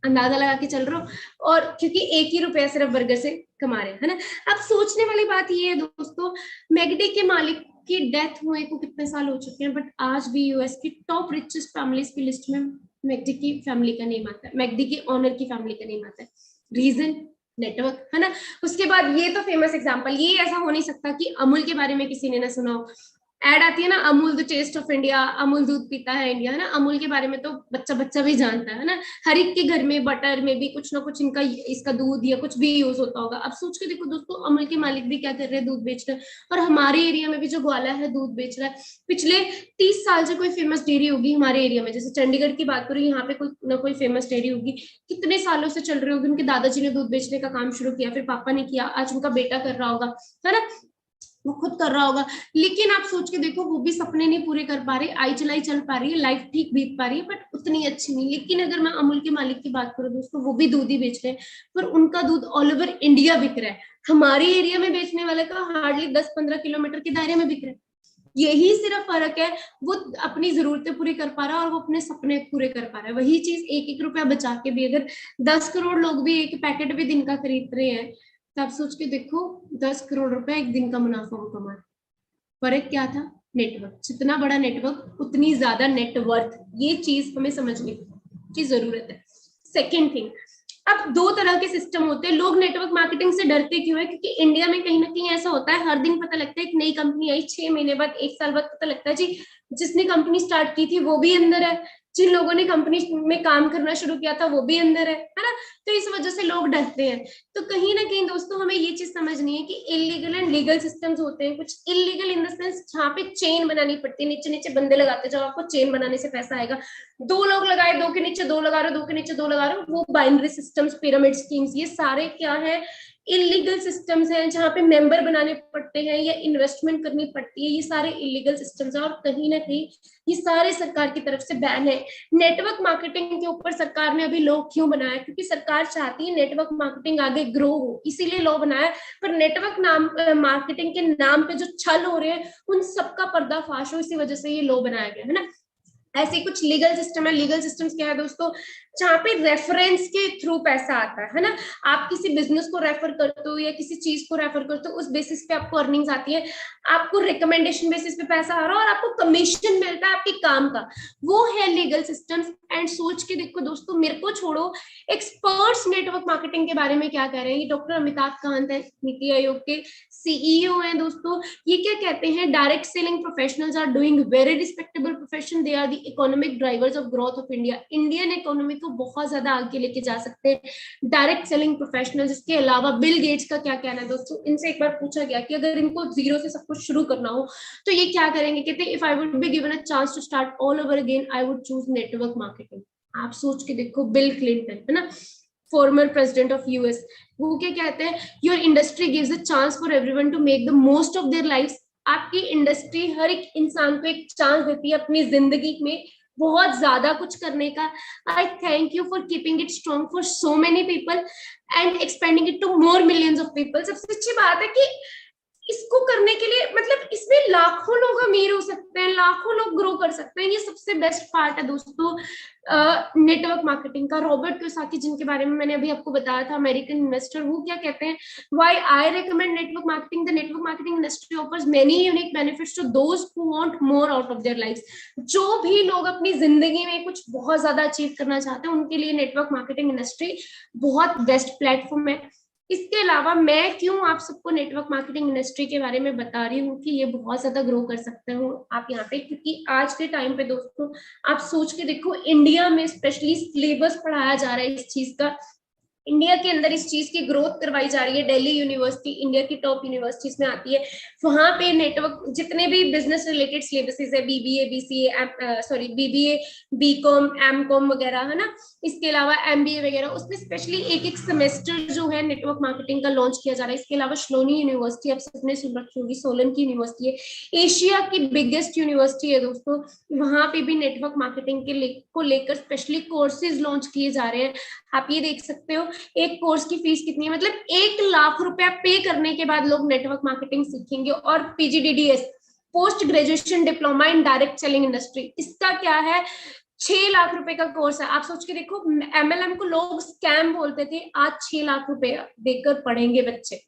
अंदाजा लगा के चल रहे हो। और क्योंकि 1 ही रुपया सिर्फ बर्गर से कमा रहे हैं, है ना। अब सोचने वाली बात ये है दोस्तों, मैकडी के मालिक की डेथ हुए को कितने साल हो चुके हैं, बट आज भी यूएस की टॉप रिचेस्ट फैमिलीज की लिस्ट में मैकडी की फैमिली का नेम आता है, मैकडी के ओनर की फैमिली का नेम आता है। रीजन? नेटवर्क, है ना। उसके बाद ये तो फेमस एग्जांपल, ये ऐसा हो नहीं सकता कि अमूल के बारे में किसी ने ना सुना हो। एड आती है ना, Amul the taste of India, Amul दूध पीता है इंडिया, है ना। अमूल के बारे में तो बच्चा बच्चा भी जानता है ना। हर एक के घर में बटर में भी कुछ ना कुछ इनका, इसका दूध या कुछ भी यूज होता होगा। अब सोच के देखो दोस्तों, अमूल के मालिक भी क्या कर रहे हैं, दूध बेच रहे हैं। और हमारे एरिया में भी जो ग्वाला है दूध बेच रहा है। पिछले 30 साल से कोई फेमस डेयरी होगी हमारे एरिया में, जैसे चंडीगढ़ की बात करूँ, यहाँ पे कोई ना कोई फेमस डेयरी होगी, कितने सालों से चल रही होगी। उनके दादाजी ने दूध बेचने का काम शुरू किया, फिर पापा ने किया, आज उनका बेटा कर रहा होगा, है ना, वो खुद कर रहा होगा। लेकिन आप सोच के देखो, वो भी सपने नहीं पूरे कर पा रहे, आई चलाई चल पा रही है, लाइफ ठीक बीत पा रही है, बट उतनी अच्छी नहीं। लेकिन अगर मैं अमूल के मालिक की बात करूं दोस्तों, वो भी दूध ही बेच रहे हैं, पर उनका दूध ऑल ओवर इंडिया बिक रहा है। हमारे एरिया में बेचने वाले का हार्डली 10-15 किलोमीटर के दायरे में बिक रहा है। यही सिर्फ फर्क है, वो अपनी जरूरतें पूरी कर पा रहा है और वो अपने सपने पूरे कर पा रहा है। वही चीज 1-1 रुपया बचा के भी अगर 10 करोड़ लोग भी एक पैकेट भी दिन का खरीद रहे हैं, तो आप सोच के देखो 10 करोड़ रुपए एक दिन का मुनाफा वो कमा। फर्क क्या था? नेटवर्क। जितना बड़ा नेटवर्क उतनी ज्यादा नेटवर्थ। ये चीज हमें समझने की जरूरत है। सेकेंड थिंग, अब 2 तरह के सिस्टम होते हैं। लोग नेटवर्क मार्केटिंग से डरते क्यों है? क्योंकि इंडिया में कहीं ना कहीं ऐसा होता है, हर दिन पता लगता है एक नई कंपनी आई, 6 महीने बाद 1 साल बाद पता लगता है जी जिसने कंपनी स्टार्ट की थी वो भी अंदर है, जिन लोगों ने कंपनी में काम करना शुरू किया था वो भी अंदर है ना। तो इस वजह से लोग डरते हैं। तो कहीं ना कहीं दोस्तों हमें ये चीज समझनी है कि इलीगल एंड लीगल सिस्टम्स होते हैं। कुछ इलीगल इन द सेंस जहाँ पे चेन बनानी पड़ती है, नीचे नीचे बंदे लगाते जाओ, आपको चेन बनाने से पैसा आएगा। 2 लोग लगाए, 2 के नीचे 2 लगा रहे हो, 2 के नीचे 2 लगा रहे हो, वो बाइनरी सिस्टम्स, पिरामिड स्कीम्स, ये सारे क्या है? इलीगल सिस्टम्स हैं, जहाँ पे मेंबर बनाने पड़ते हैं या इन्वेस्टमेंट करनी पड़ती है। ये सारे इलीगल सिस्टम्स हैं और कहीं ना कहीं ये सारे सरकार की तरफ से बैन है। नेटवर्क मार्केटिंग के ऊपर सरकार ने अभी लॉ क्यों बनाया? क्योंकि सरकार चाहती है नेटवर्क मार्केटिंग आगे ग्रो हो, इसीलिए लॉ बनाया। पर नेटवर्क नाम मार्केटिंग के नाम पे जो छल हो रहे हैं उन सबका पर्दाफाश हो, इसी वजह से ये लॉ बनाया गया है ना। ऐसे कुछ लीगल सिस्टम है। लीगल सिस्टम्स क्या है दोस्तों? जहाँ पे रेफरेंस के थ्रू पैसा आता है ना। आप किसी बिजनेस को रेफर करते हो या किसी चीज को रेफर करते हो, उस बेसिस पे आपको अर्निंग्स आती है, आपको रिकमेंडेशन बेसिस पे पैसा आ रहा है और आपको कमीशन मिलता है आपके काम का, वो है लीगल सिस्टम्स। एंड सोच के देखो दोस्तों, मेरे को छोड़ो, एक्सपर्ट्स नेटवर्क मार्केटिंग के बारे में क्या कह रहे हैं। ये डॉक्टर अमिताभ कांत है, नीति आयोग के सीईओ हैं दोस्तों। ये क्या कहते हैं? Direct selling professionals are doing very respectable profession, they are the economic drivers of growth of India. Indian economy को बहुत ज्यादा आगे लेके जा सकते हैं डायरेक्ट सेलिंग प्रोफेशनल्स। इसके अलावा बिल गेट्स का क्या कहना है दोस्तों? इनसे एक बार पूछा गया कि अगर इनको जीरो से सब कुछ शुरू करना हो तो ये क्या करेंगे? कहते हैं if I would be given a chance to start all over again I would choose network marketing. आप सोच के देखो, बिल क्लिंटन, है ना, फॉर्मर प्रेसिडेंट ऑफ यूएस, वो क्या कहते हैं? Your industry gives a chance for everyone to make the most of their life. आपकी इंडस्ट्री हर एक इंसान को एक चांस देती है अपनी जिंदगी में बहुत ज्यादा कुछ करने का। I thank you for keeping it strong for so many people and expanding it to more millions of people. सबसे अच्छी बात है कि इसको करने के लिए मतलब इसमें लाखों लोग अमीर हो सकते हैं, लाखों लोग ग्रो कर सकते हैं। ये सबसे बेस्ट पार्ट है दोस्तों नेटवर्क मार्केटिंग का। रॉबर्ट कियोसाकी, जिनके बारे में मैंने अभी आपको बताया था, अमेरिकन इन्वेस्टर, वो क्या कहते हैं, why I recommend network marketing, the network marketing industry offers many unique benefits to those who want more out of their lives. जो भी लोग अपनी जिंदगी में कुछ बहुत ज्यादा अचीव करना चाहते हैं, उनके लिए नेटवर्क मार्केटिंग इंडस्ट्री बहुत बेस्ट प्लेटफॉर्म है। इसके अलावा मैं क्यों आप सबको नेटवर्क मार्केटिंग इंडस्ट्री के बारे में बता रही हूँ कि ये बहुत ज्यादा ग्रो कर सकते हो आप यहाँ पे, क्योंकि आज के टाइम पे दोस्तों आप सोच के देखो, इंडिया में स्पेशली सिलेबस पढ़ाया जा रहा है इस चीज का, इंडिया के अंदर इस चीज की ग्रोथ करवाई जा रही है। दिल्ली यूनिवर्सिटी इंडिया की टॉप यूनिवर्सिटीज में आती है, वहां पे नेटवर्क जितने भी बिजनेस रिलेटेड सिलेबसेस है, BBA, BCA, sorry BBA, BCom, MCom वगैरह है ना, इसके अलावा एमबीए वगैरह, उसमें स्पेशली एक एक सेमेस्टर जो है नेटवर्क मार्केटिंग का लॉन्च किया जा रहा है। इसके अलावा श्लोनी यूनिवर्सिटी आप सबने सुन रखी होगी, सोलन की यूनिवर्सिटी है, एशिया की बिगेस्ट यूनिवर्सिटी है दोस्तों, वहां पे भी नेटवर्क मार्केटिंग को लेकर स्पेशली कोर्सेज लॉन्च किए जा रहे हैं। आप ये देख सकते हो एक कोर्स की फीस कितनी है, मतलब 1 लाख रुपया पे करने के बाद लोग नेटवर्क मार्केटिंग सीखेंगे। और PGDDS, post graduation diploma in direct selling industry, इसका क्या है, 6 लाख रुपए का कोर्स है। आप सोच के देखो, एमएलएम को लोग स्कैम बोलते थे, आज 6 लाख रुपए देकर पढ़ेंगे बच्चे।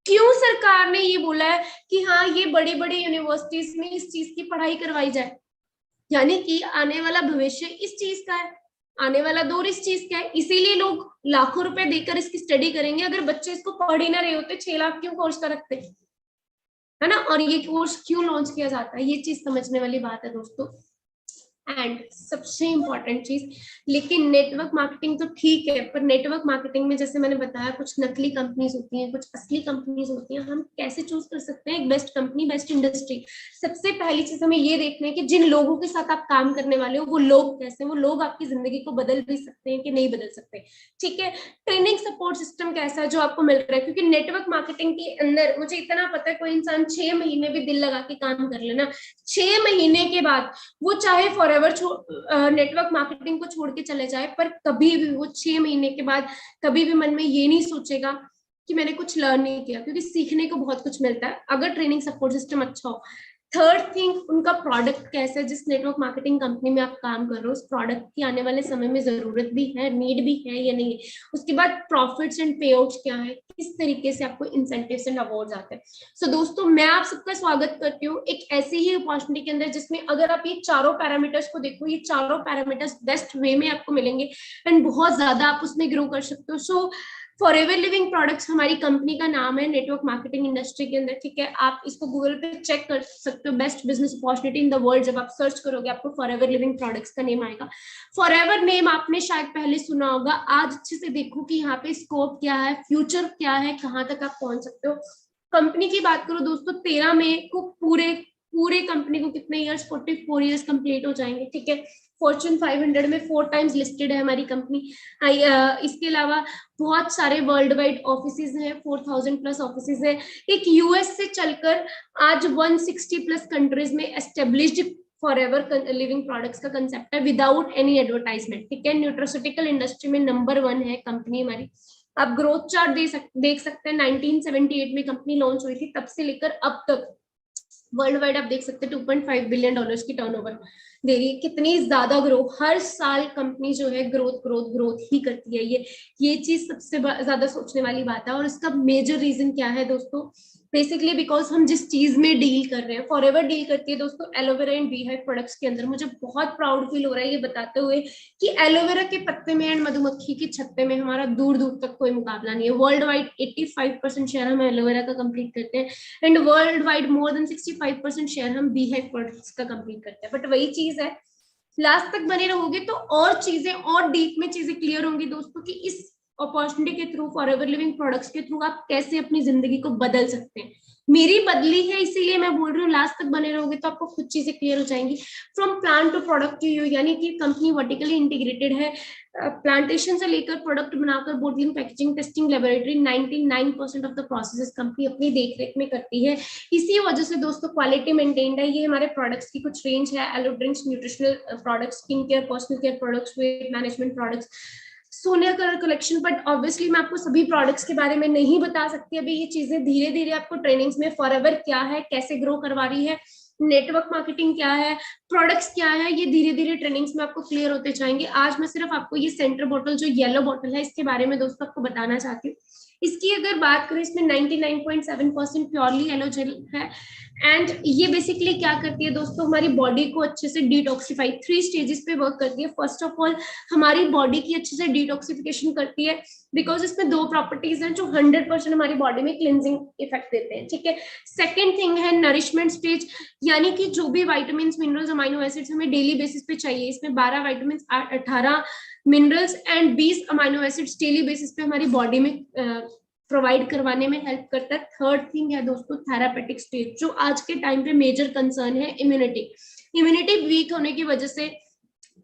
क्यों सरकार ने ये बोला है कि हाँ ये बड़ी बड़ी यूनिवर्सिटीज में इस चीज की पढ़ाई करवाई जाए, यानी कि आने वाला भविष्य इस चीज का है, आने वाला दौर इस चीज का है, इसीलिए लोग लाखों रुपए देकर इसकी स्टडी करेंगे। अगर बच्चे इसको पढ़ ही ना रहे होते, 6 लाख क्यों कोर्स का रखते, है ना। और ये कोर्स क्यों लॉन्च किया जाता है, ये चीज समझने वाली बात है दोस्तों। एंड सबसे इंपॉर्टेंट चीज, लेकिन नेटवर्क मार्केटिंग तो ठीक है, पर नेटवर्क मार्केटिंग में जैसे मैंने बताया कुछ नकली कंपनीज होती हैं, कुछ असली कंपनीज होती हैं। हम कैसे चूज कर सकते हैं एक बेस्ट कंपनी, बेस्ट इंडस्ट्री? सबसे पहली चीज हमें ये देखना है कि जिन लोगों के साथ आप काम करने वाले हो वो लोग कैसे हैं, वो लोग आपकी जिंदगी को बदल भी सकते हैं कि नहीं बदल सकते, ठीक है। ट्रेनिंग सपोर्ट सिस्टम कैसा है जो आपको मिल रहा है, क्योंकि नेटवर्क मार्केटिंग के अंदर मुझे इतना पता है, कोई इंसान 6 महीने भी दिल लगा के काम कर लेना, 6 महीने के बाद वो चाहे फॉरएवर नेटवर्क मार्केटिंग को छोड़ के चले जाए, पर कभी भी वो 6 महीने के बाद कभी भी मन में ये नहीं सोचेगा कि मैंने कुछ लर्न नहीं किया, क्योंकि सीखने को बहुत कुछ मिलता है अगर ट्रेनिंग सपोर्ट सिस्टम अच्छा हो। थर्ड थिंग, उनका प्रोडक्ट कैसा है, जिस नेटवर्क मार्केटिंग कंपनी में आप काम कर रहे हो उस प्रोडक्ट की आने वाले समय में जरूरत भी है, नीड भी है या नहीं है। उसके बाद प्रॉफिट्स एंड पे आउट्स क्या है, किस तरीके से आपको इंसेंटिव्स एंड अवार्ड्स आते हैं। सो दोस्तों मैं आप सबका स्वागत करती हूँ एक ऐसी ही अपॉर्चुनिटी के अंदर जिसमें अगर आप ये चारों पैरामीटर्स को देखो, ये चारों पैरामीटर्स बेस्ट वे में आपको मिलेंगे एंड बहुत ज्यादा आप उसमें ग्रो कर सकते हो। सो फॉरएवर लिविंग प्रोडक्ट्स हमारी कंपनी का नाम है नेटवर्क मार्केटिंग इंडस्ट्री के अंदर, ठीक है। आप इसको गूगल पे चेक कर सकते हो, best business opportunity in the world, जब आप सर्च करोगे आपको फॉरएवर लिविंग प्रोडक्ट्स का नेम आएगा। फॉरएवर नेम आपने शायद पहले सुना होगा, आज अच्छे से देखो कि यहाँ पे स्कोप क्या है, फ्यूचर क्या है, कहाँ तक आप पहुंच सकते हो। कंपनी की बात करो दोस्तों, 13 मई को पूरे कंपनी को कितने ईयर्स, 44 ईयर्स कंप्लीट हो जाएंगे, ठीक है। फॉर्च्यून 500 में 4 टाइम्स लिस्टेड है हमारी कंपनी। इसके अलावा बहुत सारे वर्ल्ड वाइड ऑफिसेज हैं, 4000 प्लस ऑफिसेज हैं। एक यूएस से चलकर आज 160 प्लस कंट्रीज में एस्टेब्लिश्ड फॉरएवर लिविंग प्रोडक्ट्स का कंसेप्ट है विदाउट एनी एडवर्टाइजमेंट, ठीक है। न्यूट्रोस्यूटिकल इंडस्ट्री में नंबर 1 है कंपनी हमारी। आप ग्रोथ चार्ट देख सकते हैं, 1978 में कंपनी लॉन्च हुई थी, तब से लेकर अब तक वर्ल्ड वाइड आप देख सकते हैं 2.5 बिलियन डॉलर्स की टर्नओवर दे रही है। कितनी ज्यादा ग्रो, हर साल कंपनी जो है ग्रोथ ग्रोथ ग्रोथ ही करती है। ये चीज सबसे ज्यादा सोचने वाली बात है। और इसका मेजर रीजन क्या है दोस्तों, बेसिकली बिकॉज हम जिस चीज में डील कर रहे हैं, फॉरएवर डील करती है दोस्तों एलोवेरा एंड बीहाइव प्रोडक्ट्स के अंदर। मुझे बहुत प्राउड फील हो रहा है ये बताते हुए कि एलोवेरा के पत्ते में एंड मधुमक्खी के छत्ते में हमारा दूर दूर तक कोई मुकाबला नहीं है। वर्ल्ड वाइड 85% शेयर हम एलोवेरा का कंप्लीट करते हैं and world wide more than 65% share हम बीहाइव प्रोडक्ट्स का कंप्लीट करते हैं। बट वही चीज है, लास्ट तक बने रहोगे तो और चीजें और डीप में चीजें क्लियर होंगी दोस्तों कि इस अपॉर्चुनिटी के थ्रू, फॉरएवर लिविंग प्रोडक्ट्स के थ्रू आप कैसे अपनी जिंदगी को बदल सकते हैं। मेरी बदली है, इसीलिए मैं बोल रही हूँ लास्ट तक बने रहोगे तो आपको खुद चीजें क्लियर हो जाएंगी। From plant to product to you, यानी कि कंपनी वर्टिकली इंटीग्रेटेड है। प्लांटेशन से लेकर प्रोडक्ट बनाकर bottling, packaging, testing, laboratory, 99% of the processes company अपनी देखरेख में करती है। इसी वजह से दोस्तों क्वालिटी मेंटेन्ड है। ये हमारे प्रोडक्ट्स की कुछ रेंज है, aloe drinks, nutritional products, skin care, personal care products, weight management products, Sonya colour collection, but obviously मैं आपको सभी प्रोडक्ट्स के बारे में नहीं बता सकती अभी। ये चीजें धीरे धीरे आपको ट्रेनिंग्स में, फॉरएवर क्या है, कैसे ग्रो करवा रही है, नेटवर्क मार्केटिंग क्या है, प्रोडक्ट्स क्या है, ये धीरे धीरे ट्रेनिंग्स में आपको क्लियर होते जाएंगे। आज मैं सिर्फ आपको ये सेंटर बॉटल जो येलो बॉटल है इसके बारे में दोस्तों आपको बताना चाहती हूँ। इसकी अगर बात करें, इसमें 99.7% प्योरली एलोजेल है। एंड ये बेसिकली क्या करती है दोस्तों, हमारी बॉडी को अच्छे से डिटॉक्सिफाई 3 स्टेजेस पे वर्क करती है। फर्स्ट ऑफ ऑल हमारी बॉडी की अच्छे से डिटॉक्सिफिकेशन करती है, बिकॉज इसमें 2 प्रॉपर्टीज हैं जो 100% हमारी बॉडी में क्लिनजिंग इफेक्ट देते हैं, ठीक है। सेकेंड थिंग है नरिशमेंट स्टेज, यानी कि जो भी वाइटामिन, मिनरल्स, अमाइनो एसिड्स हमें डेली बेसिस पे चाहिए, इसमें 12 vitamin, 18 minerals and 20 amino acids daily basis पे हमारी बॉडी में प्रोवाइड करवाने में हेल्प करता है। थर्ड थिंग है दोस्तों थेरापेटिक स्टेज, जो आज के टाइम पे मेजर कंसर्न है, इम्यूनिटी वीक होने की वजह से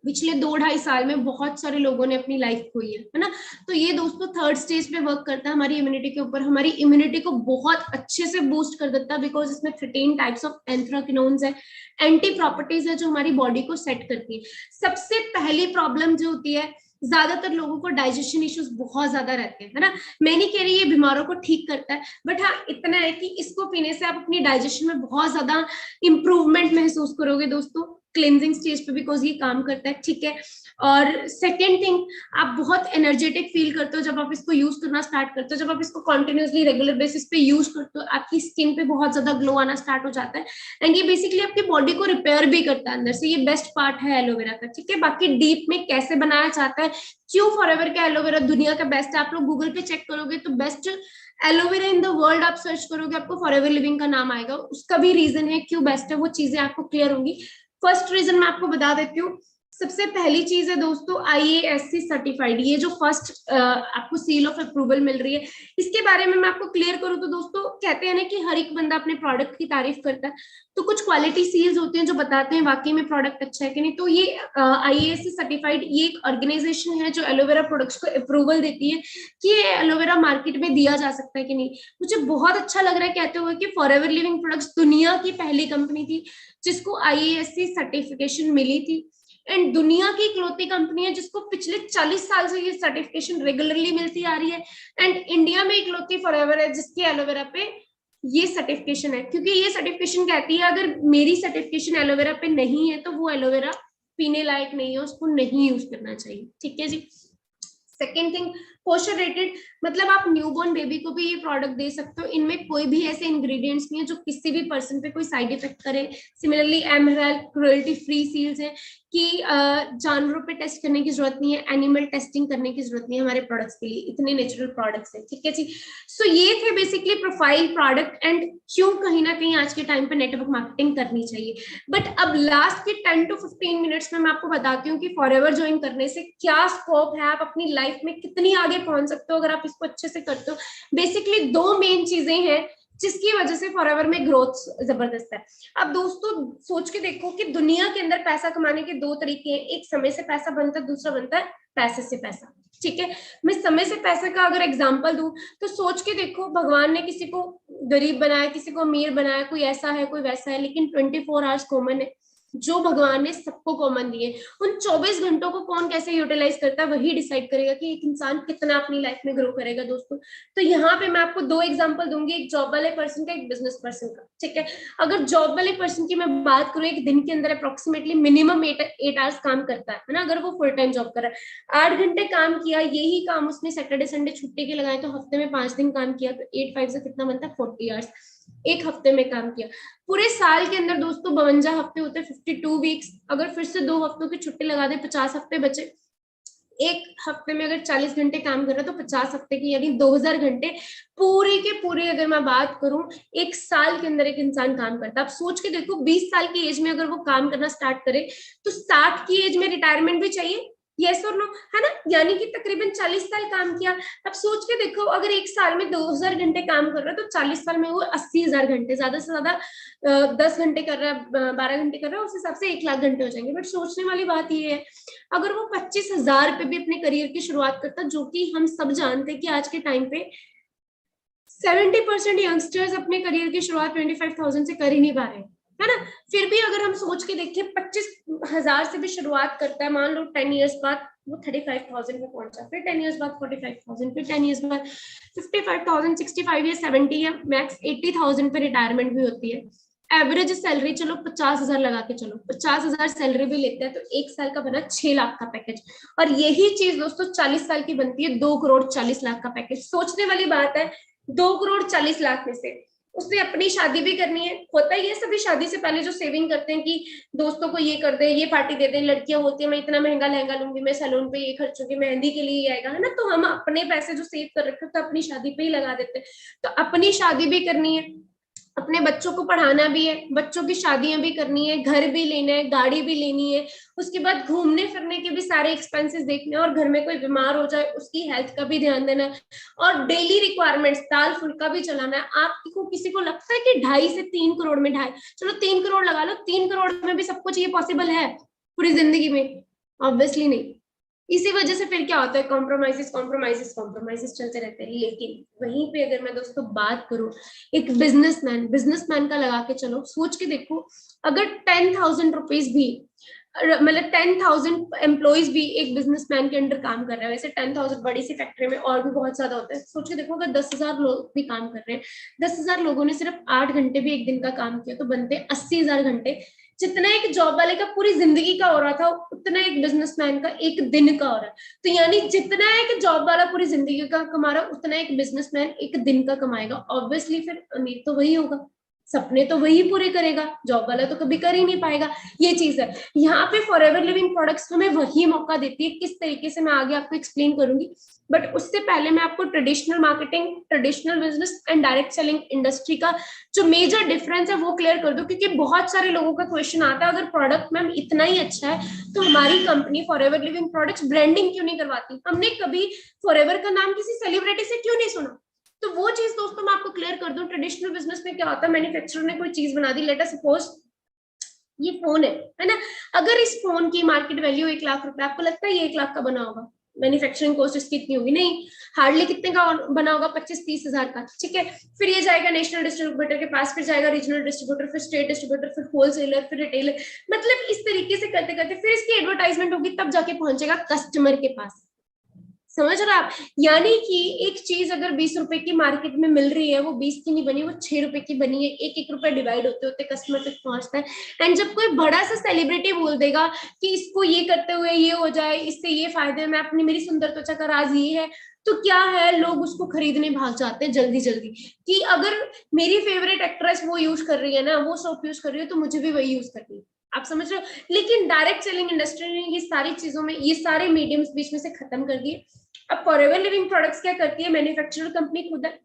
पिछले 2-2.5 साल में बहुत सारे लोगों ने अपनी लाइफ खोई है ना। तो ये दोस्तों थर्ड स्टेज पे वर्क करता है हमारी इम्यूनिटी के ऊपर, हमारी इम्यूनिटी को बहुत अच्छे से बूस्ट कर देता है, बिकॉज इसमें 13 टाइप्स ऑफ एंथ्राक्विनोन्स है, एंटी प्रॉपर्टीज है जो हमारी बॉडी को सेट करती है। सबसे पहली प्रॉब्लम जो होती है, ज्यादातर लोगों को डाइजेशन इश्यूज बहुत ज्यादा रहते हैं, है ना। मैं नहीं कह रही ये बीमारों को ठीक करता है, बट हाँ इतना है कि इसको पीने से आप अपनी डाइजेशन में बहुत ज्यादा इंप्रूवमेंट महसूस करोगे दोस्तों, क्लिनजिंग स्टेज पे, बिकॉज ये काम करता है, ठीक है। और सेकेंड थिंग, आप बहुत एनर्जेटिक फील करते हो जब आप इसको यूज करना स्टार्ट करते हो। जब आप इसको कंटिन्यूअसली रेगुलर बेसिस पे यूज करते हो, आपकी स्किन पे बहुत ज्यादा ग्लो आना स्टार्ट हो जाता है। एंड ये बेसिकली आपकी बॉडी को रिपेयर भी करता है अंदर से। ये बेस्ट पार्ट है एलोवेरा का, ठीक है। बाकी डीप में कैसे बनाया जाता है, क्यों फॉरएवर का एलोवेरा दुनिया का बेस्ट है, आप लोग गूगल पे चेक करोगे तो best aloe vera in the world आप सर्च करोगे, आपको फॉरएवर लिविंग का नाम आएगा। उसका भी रीजन है क्यों बेस्ट है, वो चीजें आपको क्लियर होंगी। फर्स्ट रीजन मैं आपको बता देती हूँ। सबसे पहली चीज है दोस्तों IASC सर्टिफाइड, ये जो फर्स्ट आपको सील ऑफ अप्रूवल मिल रही है, इसके बारे में मैं आपको क्लियर करूँ तो दोस्तों, कहते हैं ना कि हर एक बंदा अपने प्रोडक्ट की तारीफ करता है, तो कुछ क्वालिटी सील्स होते हैं जो बताते हैं वाकई में प्रोडक्ट अच्छा है कि नहीं। तो ये IASC सर्टिफाइड ये एक ऑर्गेनाइजेशन है जो एलोवेरा प्रोडक्ट्स को अप्रूवल देती है कि ये एलोवेरा मार्केट में दिया जा सकता है कि नहीं। मुझे बहुत अच्छा लग रहा है कहते हुए कि फॉरएवर लिविंग प्रोडक्ट्स दुनिया की पहली कंपनी थी जिसको IASC सर्टिफिकेशन मिली थी, एंड दुनिया की इकलौती कंपनी है जिसको पिछले 40 साल से ये सर्टिफिकेशन रेगुलरली मिलती आ रही है। एंड इंडिया में इकलौती फॉरएवर है जिसकी एलोवेरा पे ये सर्टिफिकेशन है, क्योंकि ये सर्टिफिकेशन कहती है अगर मेरी सर्टिफिकेशन एलोवेरा पे नहीं है तो वो एलोवेरा पीने लायक नहीं है, उसको नहीं यूज करना चाहिए, ठीक है जी। सेकेंड थिंग, कोशर रेटेड, मतलब आप न्यूबॉर्न बेबी को भी ये प्रोडक्ट दे सकते हो। इनमें कोई भी ऐसे इंग्रेडिएंट्स नहीं है जो किसी भी पर्सन पे कोई साइड इफेक्ट करे। सिमिलरली एमहेल क्रुएल्टी फ्री सील्स है कि जानवरों पे टेस्ट करने की जरूरत नहीं है, एनिमल टेस्टिंग करने की जरूरत नहीं है हमारे प्रोडक्ट्स के लिए, इतने नेचुरल प्रोडक्ट्स हैं, ठीक है जी। सो ये थे बेसिकली प्रोफाइल प्रोडक्ट एंड क्यों कहीं ना कहीं आज के टाइम पे नेटवर्क मार्केटिंग करनी चाहिए। बट अब लास्ट के 10 to 15 मिनट्स में मैं आपको बताती हूँ कि फॉरएवर ज्वाइन करने से क्या स्कोप है, आप अपनी लाइफ में कितनी आगे पहुंच सकते हो अगर आप इसको अच्छे से करते हो। बेसिकली 2 मेन चीजें हैं जिसकी वजह से फॉरएवर में ग्रोथ जबरदस्त है। अब दोस्तों सोच के देखो कि दुनिया के अंदर पैसा कमाने के 2 तरीके हैं, एक समय से पैसा बनता है, दूसरा बनता है पैसे से पैसा, ठीक है। मैं समय से पैसे का अगर एग्जांपल दूं तो सोच के देखो, भगवान ने किसी को गरीब बनाया, किसी को अमीर बनाया, कोई ऐसा है कोई वैसा है, लेकिन 24 आवर्स कॉमन है जो भगवान ने सबको कॉमन दिए। उन 24 घंटों को कौन कैसे यूटिलाइज करता है वही डिसाइड करेगा कि एक इंसान कितना अपनी लाइफ में ग्रो करेगा दोस्तों। तो यहाँ पे मैं आपको 2 एग्जांपल दूंगी, एक जॉब वाले पर्सन का, एक बिजनेस पर्सन का, ठीक है। अगर जॉब वाले पर्सन की मैं बात करूँ, एक दिन के अंदर अप्रोक्सीमेटली मिनिमम 8 आवर्स काम करता है ना, अगर वो फुल टाइम जॉब कर रहा है। 8 घंटे काम किया, यही काम उसने सैटरडे संडे छुट्टी के लगाए तो हफ्ते में 5 दिन काम किया, तो 8-5 से कितना बनता है 40 आवर्स एक हफ्ते में काम किया। पूरे साल के अंदर दोस्तों 52 हफ्ते होते हैं, 52 वीक्स। अगर फिर से 2 हफ्तों की छुट्टी लगा दे, 50 हफ्ते बचे। एक हफ्ते में अगर 40 घंटे काम कर रहा है तो 50 हफ्ते की यानी 2000 घंटे पूरे के पूरे, अगर मैं बात करूं, एक साल के अंदर एक इंसान काम करता है। आप सोच के देखो 20 साल की एज में अगर वो काम करना स्टार्ट करे तो 60 की एज में रिटायरमेंट भी चाहिए, यस और नो, है ना, यानी कि तकरीबन 40 साल काम किया। अब सोच के देखो अगर एक साल में 2000 घंटे काम कर रहा है तो 40 साल में वो 80,000 घंटे, ज्यादा से ज्यादा 10 घंटे कर रहा है, 12 घंटे कर रहा है, उस हिसाब से 1 लाख घंटे हो जाएंगे। बट सोचने वाली बात ये है, अगर वो 25,000 पे भी अपने करियर की शुरुआत करता, जो कि हम सब जानते हैं कि आज के टाइम पे 70% यंगस्टर्स अपने करियर की शुरुआत 25,000 से कर ही नहीं पा रहे, है ना। फिर भी अगर हम सोच के देखें 25,000 से भी शुरुआत करता है, मान लो 10 इयर्स बाद, वो 35,000 पे पहुंचा, फिर 10 इयर्स बाद 45,000, फिर 10 इयर्स बाद 55,000, 65 या 70 या मैक्स 80,000 पे रिटायरमेंट भी होती है। एवरेज सैलरी चलो 50,000 लगा के चलो, 50,000 सैलरी भी लेते हैं तो एक साल का बना 6 लाख का पैकेज। और यही चीज दोस्तों 40 साल की बनती है 2 करोड़ 40 लाख का पैकेज। सोचने वाली बात है, 2 करोड़ 40 लाख में से उसने अपनी शादी भी करनी है। होता ही है सभी शादी से पहले जो सेविंग करते हैं कि दोस्तों को ये कर दे, ये पार्टी दे दे, लड़कियां होती है मैं इतना महंगा लहंगा लूंगी, मैं सैलून पे ये खर्चूंगी, मेहंदी के लिए आएगा, है ना। तो हम अपने पैसे जो सेव कर रखे तो अपनी शादी पे ही लगा देते हैं। तो अपनी शादी भी करनी है, अपने बच्चों को पढ़ाना भी है, बच्चों की शादियां भी करनी है, घर भी लेना है, गाड़ी भी लेनी है, उसके बाद घूमने फिरने के भी सारे एक्सपेंसेस देखने हैं, और घर में कोई बीमार हो जाए उसकी हेल्थ का भी ध्यान देना है, और डेली रिक्वायरमेंट्स दाल फुल्का भी चलाना है। आपको किसी को लगता है कि 2.5 से 3 करोड़ में, ढाई चलो 3 करोड़ लगा लो, 3 करोड़ में भी सब कुछ ये पॉसिबल है पूरी जिंदगी में? ऑब्वियसली नहीं। इसी वजह से फिर क्या होता है, कॉम्प्रोमाइजेस कॉम्प्रोमाइजेस कॉम्प्रोमाइजेस चलते रहते हैं। लेकिन वहीं पे अगर मैं दोस्तों बात करूं, एक बिजनेसमैन का लगा के चलो, सोच के देखो, अगर 10,000 रुपीज भी, मतलब 10,000 एम्प्लॉइज भी एक बिजनेसमैन के अंडर काम कर रहे हैं, वैसे 10,000 बड़ी सी फैक्ट्री में और भी बहुत ज्यादा होता है। सोच के देखो, अगर 10,000 लोग भी काम कर रहे हैं, 10,000 लोगों ने सिर्फ 8 घंटे भी एक दिन का काम किया तो बनते 80,000 घंटे। जितना एक जॉब वाले का पूरी जिंदगी का हो रहा था, उतना एक बिजनेसमैन का एक दिन का हो रहा है। तो यानी जितना एक जॉब वाला पूरी जिंदगी का कमा रहा है, उतना एक बिजनेसमैन एक दिन का कमाएगा। ऑब्वियसली फिर अमीर तो वही होगा, सपने तो वही पूरे करेगा, जॉब वाला तो कभी कर ही नहीं पाएगा। ये चीज है। यहाँ पे फॉरएवर लिविंग प्रोडक्ट्स हमें वही मौका देती है। किस तरीके से मैं आगे आपको एक्सप्लेन करूंगी, बट उससे पहले मैं आपको traditional marketing, traditional business and direct selling industry का जो मेजर डिफरेंस है वो क्लियर कर दूं, क्योंकि बहुत सारे लोगों का क्वेश्चन आता है, अगर प्रोडक्ट मैम इतना ही अच्छा है तो हमारी company forever living products branding क्यों नहीं करवाती, हमने कभी फॉरएवर का नाम किसी सेलिब्रिटी से क्यों नहीं सुना? तो वो चीज दोस्तों मैं आपको क्लियर कर दूं। ट्रेडिशनल बिजनेस में क्या होता है, मैन्युफैक्चरर ने कोई चीज बना दी, लेट अस सपोज ये फोन है ना। अगर इस फोन की मार्केट वैल्यू 1 लाख रुपए, आपको लगता है ये 1 लाख का बना होगा? मैन्युफैक्चरिंग कॉस्ट इसकी इतनी होगी नहीं, हार्डली कितने का बना होगा, 25-30 हजार का। ठीक है, फिर ये जाएगा नेशनल डिस्ट्रीब्यूटर के पास, फिर जाएगा रीजनल डिस्ट्रीब्यूटर, फिर स्टेट डिस्ट्रीब्यूटर, फिर होलसेलर, फिर रिटेलर। मतलब इस तरीके से करते करते फिर इसकी एडवर्टाइजमेंट होगी, तब जाके पहुंचेगा कस्टमर के पास। समझ रहे आप? यानी कि एक चीज अगर 20 रुपए की मार्केट में मिल रही है, वो 20 की नहीं बनी, वो 6 रुपए की बनी है। एक एक रुपए डिवाइड होते होते कस्टमर तक पहुंचता है। एंड जब कोई बड़ा सा सेलिब्रिटी बोल देगा कि इसको ये करते हुए ये हो जाए, इससे ये फायदे, मैं अपनी, मेरी सुंदर त्वचा का राज ये है, तो क्या है, लोग उसको खरीदने भाग जाते हैं जल्दी जल्दी, कि अगर मेरी फेवरेट एक्ट्रेस वो यूज कर रही है ना, वो सोप यूज कर रही है, तो मुझे भी वही यूज करनी है। आप समझ रहे हो? लेकिन डायरेक्ट सेलिंग इंडस्ट्री ने ये सारी चीजों में, ये सारे मीडियम्स बीच में से खत्म कर दिए। अब फॉरएवर लिविंग प्रोडक्ट्स क्या करती है, मैन्युफैक्चरर कंपनी खुद है,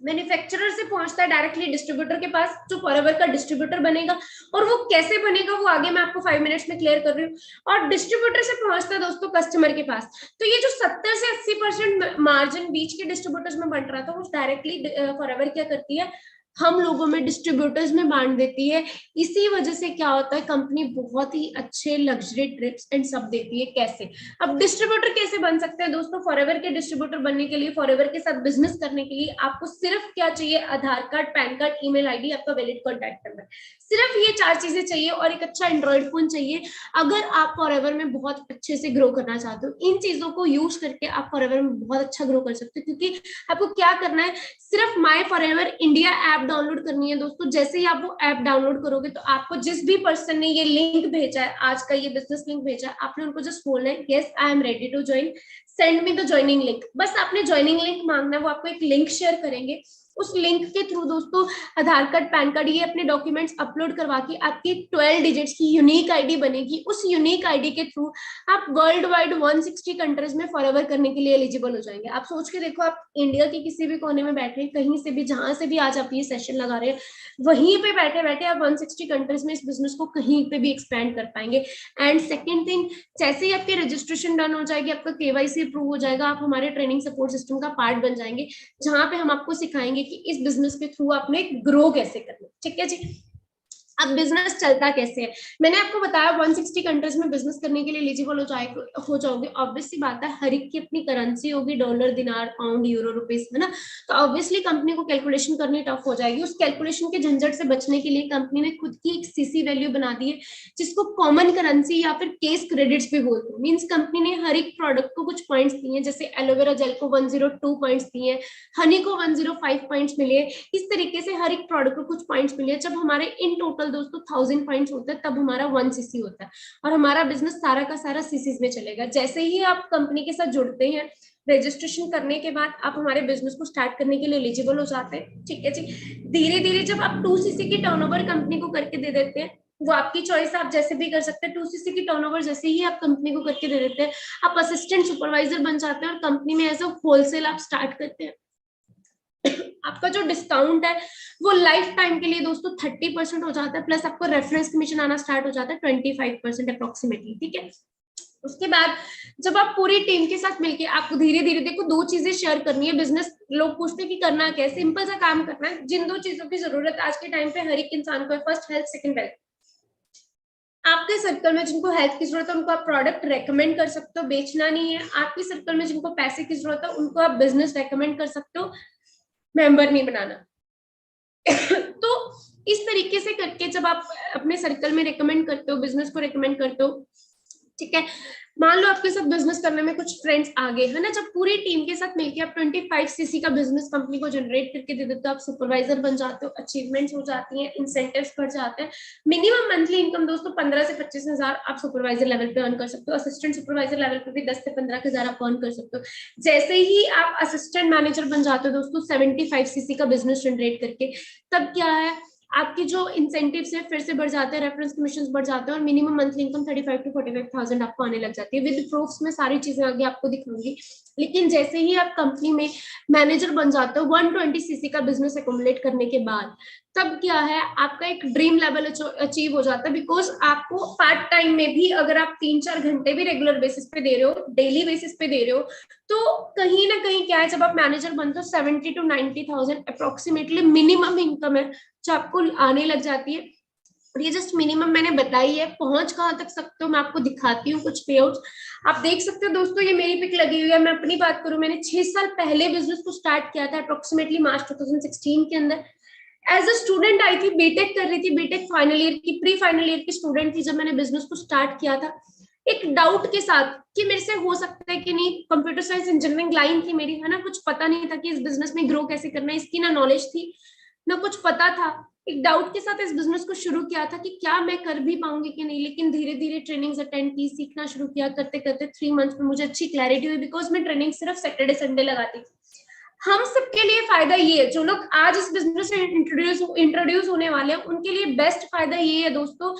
मैन्युफैक्चरर से पहुंचता है डायरेक्टली डिस्ट्रीब्यूटर के पास, जो फॉरएवर का डिस्ट्रीब्यूटर बनेगा। और वो कैसे बनेगा वो आगे मैं आपको 5 मिनट्स में क्लियर कर रही हूँ। और डिस्ट्रीब्यूटर से पहुंचता है दोस्तों कस्टमर के पास। तो ये जो 70 से 80% मार्जिन बीच के डिस्ट्रीब्यूटर्स में बन रहा था, वो डायरेक्टली फॉरएवर क्या करती है, हम लोगों में डिस्ट्रीब्यूटर्स में बांट देती है। इसी वजह से क्या होता है, कंपनी बहुत ही अच्छे लग्जरी ट्रिप्स एंड सब देती है। कैसे? अब डिस्ट्रीब्यूटर कैसे बन सकते हैं दोस्तों? फॉरएवर के डिस्ट्रीब्यूटर बनने के लिए, फॉरएवर के साथ बिजनेस करने के लिए आपको सिर्फ क्या चाहिए, Aadhaar card, PAN card, email ID, आपका वैलिड कॉन्टैक्ट नंबर, सिर्फ ये 4 चीजें चाहिए, और एक अच्छा एंड्रॉइड फोन चाहिए। अगर आप फॉरएवर में बहुत अच्छे से ग्रो करना चाहते हो, इन चीजों को यूज करके आप फॉरएवर में बहुत अच्छा ग्रो कर सकते हो। क्योंकि आपको क्या करना है, सिर्फ माई फॉरएवर इंडिया ऐप डाउनलोड करनी है दोस्तों। जैसे ही आप वो ऐप डाउनलोड करोगे, तो आपको जिस भी पर्सन ने ये लिंक भेजा है, आज का ये बिजनेस लिंक भेजा है, आपने उनको जस्ट बोलना है, yes I am ready to join, send me the joining link. बस आपने ज्वाइनिंग लिंक मांगना है, वो आपको एक लिंक शेयर करेंगे। उस लिंक के थ्रू दोस्तों आधार कार्ड, पैन कार्ड, ये अपने डॉक्यूमेंट्स अपलोड करवा के आपकी 12 डिजिट्स की यूनिक आईडी बनेगी। उस यूनिक आईडी के थ्रू आप वर्ल्ड वाइड 160 कंट्रीज में फॉरएवर करने के लिए एलिजिबल हो जाएंगे। आप सोच के देखो, आप इंडिया के किसी भी कोने में बैठे, कहीं से भी, जहां से भी आज आप ये सेशन लगा रहे हैं, वहीं पे बैठे बैठे आप 160 कंट्रीज में इस बिजनेस को कहीं पे भी एक्सपेंड कर पाएंगे। एंड सेकेंड थिंग, जैसे ही आपकी रजिस्ट्रेशन डन हो जाएगी, आपका केवाईसी अप्रूव हो जाएगा, आप हमारे ट्रेनिंग सपोर्ट सिस्टम का पार्ट बन जाएंगे, जहां पे हम आपको सिखाएंगे कि इस बिजनेस के थ्रू आपने ग्रो कैसे करना। ठीक है जी? अब बिजनेस चलता कैसे है, मैंने आपको बताया 160 कंट्रीज में बिजनेस करने के लिए एलिजिबल हो जाओगे। ऑब्वियसली बात है, हर एक की अपनी करेंसी होगी, डॉलर, दिनार, पाउंड, यूरो, रुपीस, है ना। तो ऑब्वियसली कंपनी को कैलकुलेशन करनी टफ हो जाएगी। उस कैलकुलेशन के झंझट से बचने के लिए कंपनी ने खुद की एक सीसी वैल्यू बना दी है, जिसको कॉमन करेंसी या फिर केस क्रेडिट्स भी बोलते हैं। मीन्स कंपनी ने हर एक प्रोडक्ट को कुछ पॉइंट्स दिए हैं, जैसे एलोवेरा जेल को 102 पॉइंट्स दिए हैं, हनी को 105 पॉइंट्स मिले। इस तरीके से हर एक प्रोडक्ट को कुछ पॉइंट्स मिले। जब हमारे इन टोटल दोस्तों 1000 पॉइंट्स होता है, तब हमारा 1 सीसी होता है, और हमारा बिजनेस सारा का सारा सीसीज में चलेगा। जैसे ही आप कंपनी के साथ जुड़ते हैं, रजिस्ट्रेशन करने के बाद आप हमारे बिजनेस को स्टार्ट करने के लिए एलिजिबल हो जाते हैं, ठीक है जी। धीरे धीरे जब आप 2 सीसी की टर्नओवर कंपनी को करके दे देते हैं, वो आपकी चॉइस है, आप जैसे भी कर सकते हैं। 2 सीसी की टर्नओवर जैसे ही आप कंपनी को करके दे देते हैं, आप असिस्टेंट सुपरवाइजर बन जाते हैं और कंपनी में एज अ होलसेल आप स्टार्ट करते हैं। आपका जो डिस्काउंट है वो लाइफ टाइम के लिए दोस्तों 30% हो जाता है, प्लस आपको रेफरेंस कमीशन आना स्टार्ट हो जाता है 25% अप्रोक्सीमेटली, ठीक है। उसके बाद जब आप पूरी टीम के साथ मिलके, आपको धीरे धीरे देखो 2 चीजें शेयर करनी है। बिजनेस लोग पूछते हैं कि करना क्या है, सिंपल सा काम करना है। जिन 2 चीजों की जरूरत आज के टाइम पे हर एक इंसान को है, फर्स्ट हेल्थ, सेकंड वेल्थ। आपके सर्कल में जिनको हेल्थ की जरूरत है उनको आप प्रोडक्ट रेकमेंड कर सकते हो, बेचना नहीं है। आपके सर्कल में जिनको पैसे की जरूरत है उनको आप बिजनेस रेकमेंड कर सकते हो, मेंबर नहीं बनाना। तो इस तरीके से करके जब आप अपने सर्कल में रेकमेंड करते हो, बिजनेस को रेकमेंड करते हो, ठीक है। मान लो आपके साथ बिजनेस करने में कुछ फ्रेंड्स आ गए, है ना। जब पूरी टीम के साथ मिलकर आप 25 सीसी का बिजनेस कंपनी को जनरेट करके दे देते हो, आप सुपरवाइजर बन जाते हो, अचीवमेंट्स हो जाती हैं, इंसेंटिव्स बढ़ जाते हैं। मिनिमम मंथली इनकम दोस्तों 15 से 25 हजार आप सुपरवाइजर लेवल पे अर्न कर सकते हो। असिस्टेंट सुपरवाइजर लेवल पे भी 10 से 15 हजार आप अर्न कर सकते हो। जैसे ही आप असिस्टेंट मैनेजर बन जाते हो दोस्तों 75 सीसी का बिजनेस जनरेट करके, तब क्या है, आपकी जो इंसेंटिव्स है फिर से बढ़ जाते हैं, रेफरेंस कमीशन बढ़ जाते हैं, और मिनिमम मंथली इनकम 35 to 45,000 आपको आने लग जाती है। विद प्रूफ्स में सारी चीजें आगे आपको दिखाऊंगी। लेकिन जैसे ही आप कंपनी में मैनेजर बन जाते हो 120 सीसी का बिजनेस एकोमुलेट करने के बाद, तब क्या है, आपका एक ड्रीम लेवल अचीव हो जाता है। बिकॉज आपको पार्ट टाइम में भी अगर आप 3-4 घंटे भी रेगुलर बेसिस पे दे रहे हो, डेली बेसिस पे दे रहे हो, तो कहीं ना कहीं क्या है, जब आप मैनेजर बनते हो 70 to 90,000 अप्रोक्सीमेटली मिनिमम इनकम है जो आपको आने लग जाती है। और ये जस्ट मिनिमम मैंने बताई है, पहुंच कहां तक सकते हो मैं आपको दिखाती हूँ कुछ पेआउट्स। आप देख सकते हो दोस्तों, ये मेरी पिक लगी हुई है। मैं अपनी बात करूं, मैंने 6 साल पहले बिजनेस को स्टार्ट किया था, अप्रोक्सीमेटली मार्च 2016 के अंदर। एज अ स्टूडेंट आई थी, बीटेक कर रही थी, बीटेक फाइनल ईयर की, प्री फाइनल ईयर की स्टूडेंट थी जब मैंने बिजनेस को स्टार्ट किया था, एक डाउट के साथ कि मेरे से हो सकता है कि नहीं। कंप्यूटर साइंस इंजीनियरिंग लाइन थी मेरी, है ना। कुछ पता नहीं था कि इस बिजनेस में ग्रो कैसे करना है, इसकी ना नॉलेज थी ना कुछ पता था। एक डाउट के साथ इस बिजनेस को शुरू किया था कि क्या मैं कर भी पाऊंगी कि नहीं। लेकिन धीरे धीरे ट्रेनिंग्स अटेंड की, सीखना शुरू किया, करते करते 3 मंथ्स में मुझे अच्छी क्लैरिटी हुई। बिकॉज मैं ट्रेनिंग सिर्फ सैटरडे संडे लगाती थी। हम सबके लिए फायदा ये है, जो लोग आज इस बिजनेस में इंट्रोड्यूस होने वाले हैं, उनके लिए बेस्ट फायदा ये है दोस्तों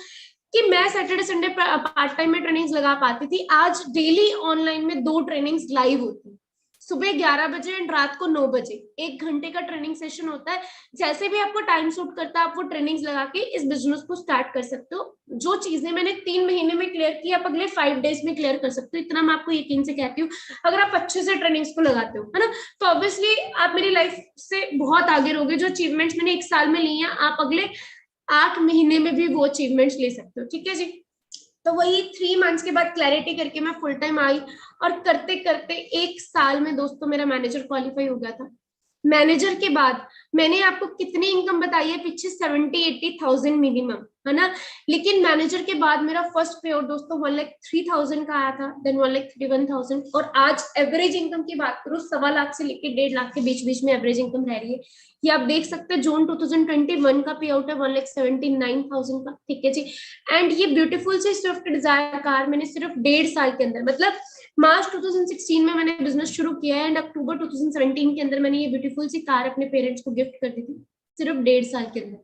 कि मैं सैटरडे संडे पार्ट टाइम में ट्रेनिंग्स लगा पाती थी। आज डेली ऑनलाइन में 2 ट्रेनिंग्स लाइव होती है, सुबह 11 बजे एंड रात को 9 बजे। 1 घंटे का ट्रेनिंग सेशन होता है। जैसे भी आपको टाइम सूट करता है, आप वो ट्रेनिंग्स लगा के इस बिजनेस को स्टार्ट कर सकते हो। जो चीजें मैंने 3 महीने में क्लियर की, आप अगले 5 डेज में क्लियर कर सकते हो। इतना मैं आपको यकीन से कहती हूँ, अगर आप अच्छे से ट्रेनिंग्स को लगाते हो, है ना। तो ऑब्वियसली आप मेरी लाइफ से बहुत आगे रहोगे। जो अचीवमेंट्स मैंने 1 साल में ली हैं, आप अगले 8 महीने में भी वो अचीवमेंट्स ले सकते हो, ठीक है जी। तो वही 3 मंथ्स के बाद क्लैरिटी करके मैं फुल टाइम आई, और करते करते 1 साल में दोस्तों मेरा मैनेजर क्वालिफाई हो गया था। मैनेजर के बाद मैंने आपको कितनी इनकम बताई है पीछे, 70-80,000 मिनिमम, है ना। लेकिन मैनेजर के बाद मेरा फर्स्ट पे आउट दोस्तों 1,03,000 का आया था, देन 1,31,000। और आज एवरेज इनकम की बात करूं, 1.25 लाख से लेकर 1.5 लाख के बीच बीच में एवरेज इनकम रह रही है। ये आप देख सकते हैं, जून 2021 का पे आउट है 1,79,000 का, ठीक है जी। एंड ये ब्यूटीफुल सी स्विफ्ट डिजायर कार मैंने सिर्फ 1.5 साल के अंदर, मतलब मार्च 2016 में मैंने बिजनेस शुरू किया है, एंड अक्टूबर 2017 के अंदर मैंने ये ब्यूटीफुल सी कार अपने पेरेंट्स को गिफ्ट कर दी थी, सिर्फ 1.5 साल के अंदर।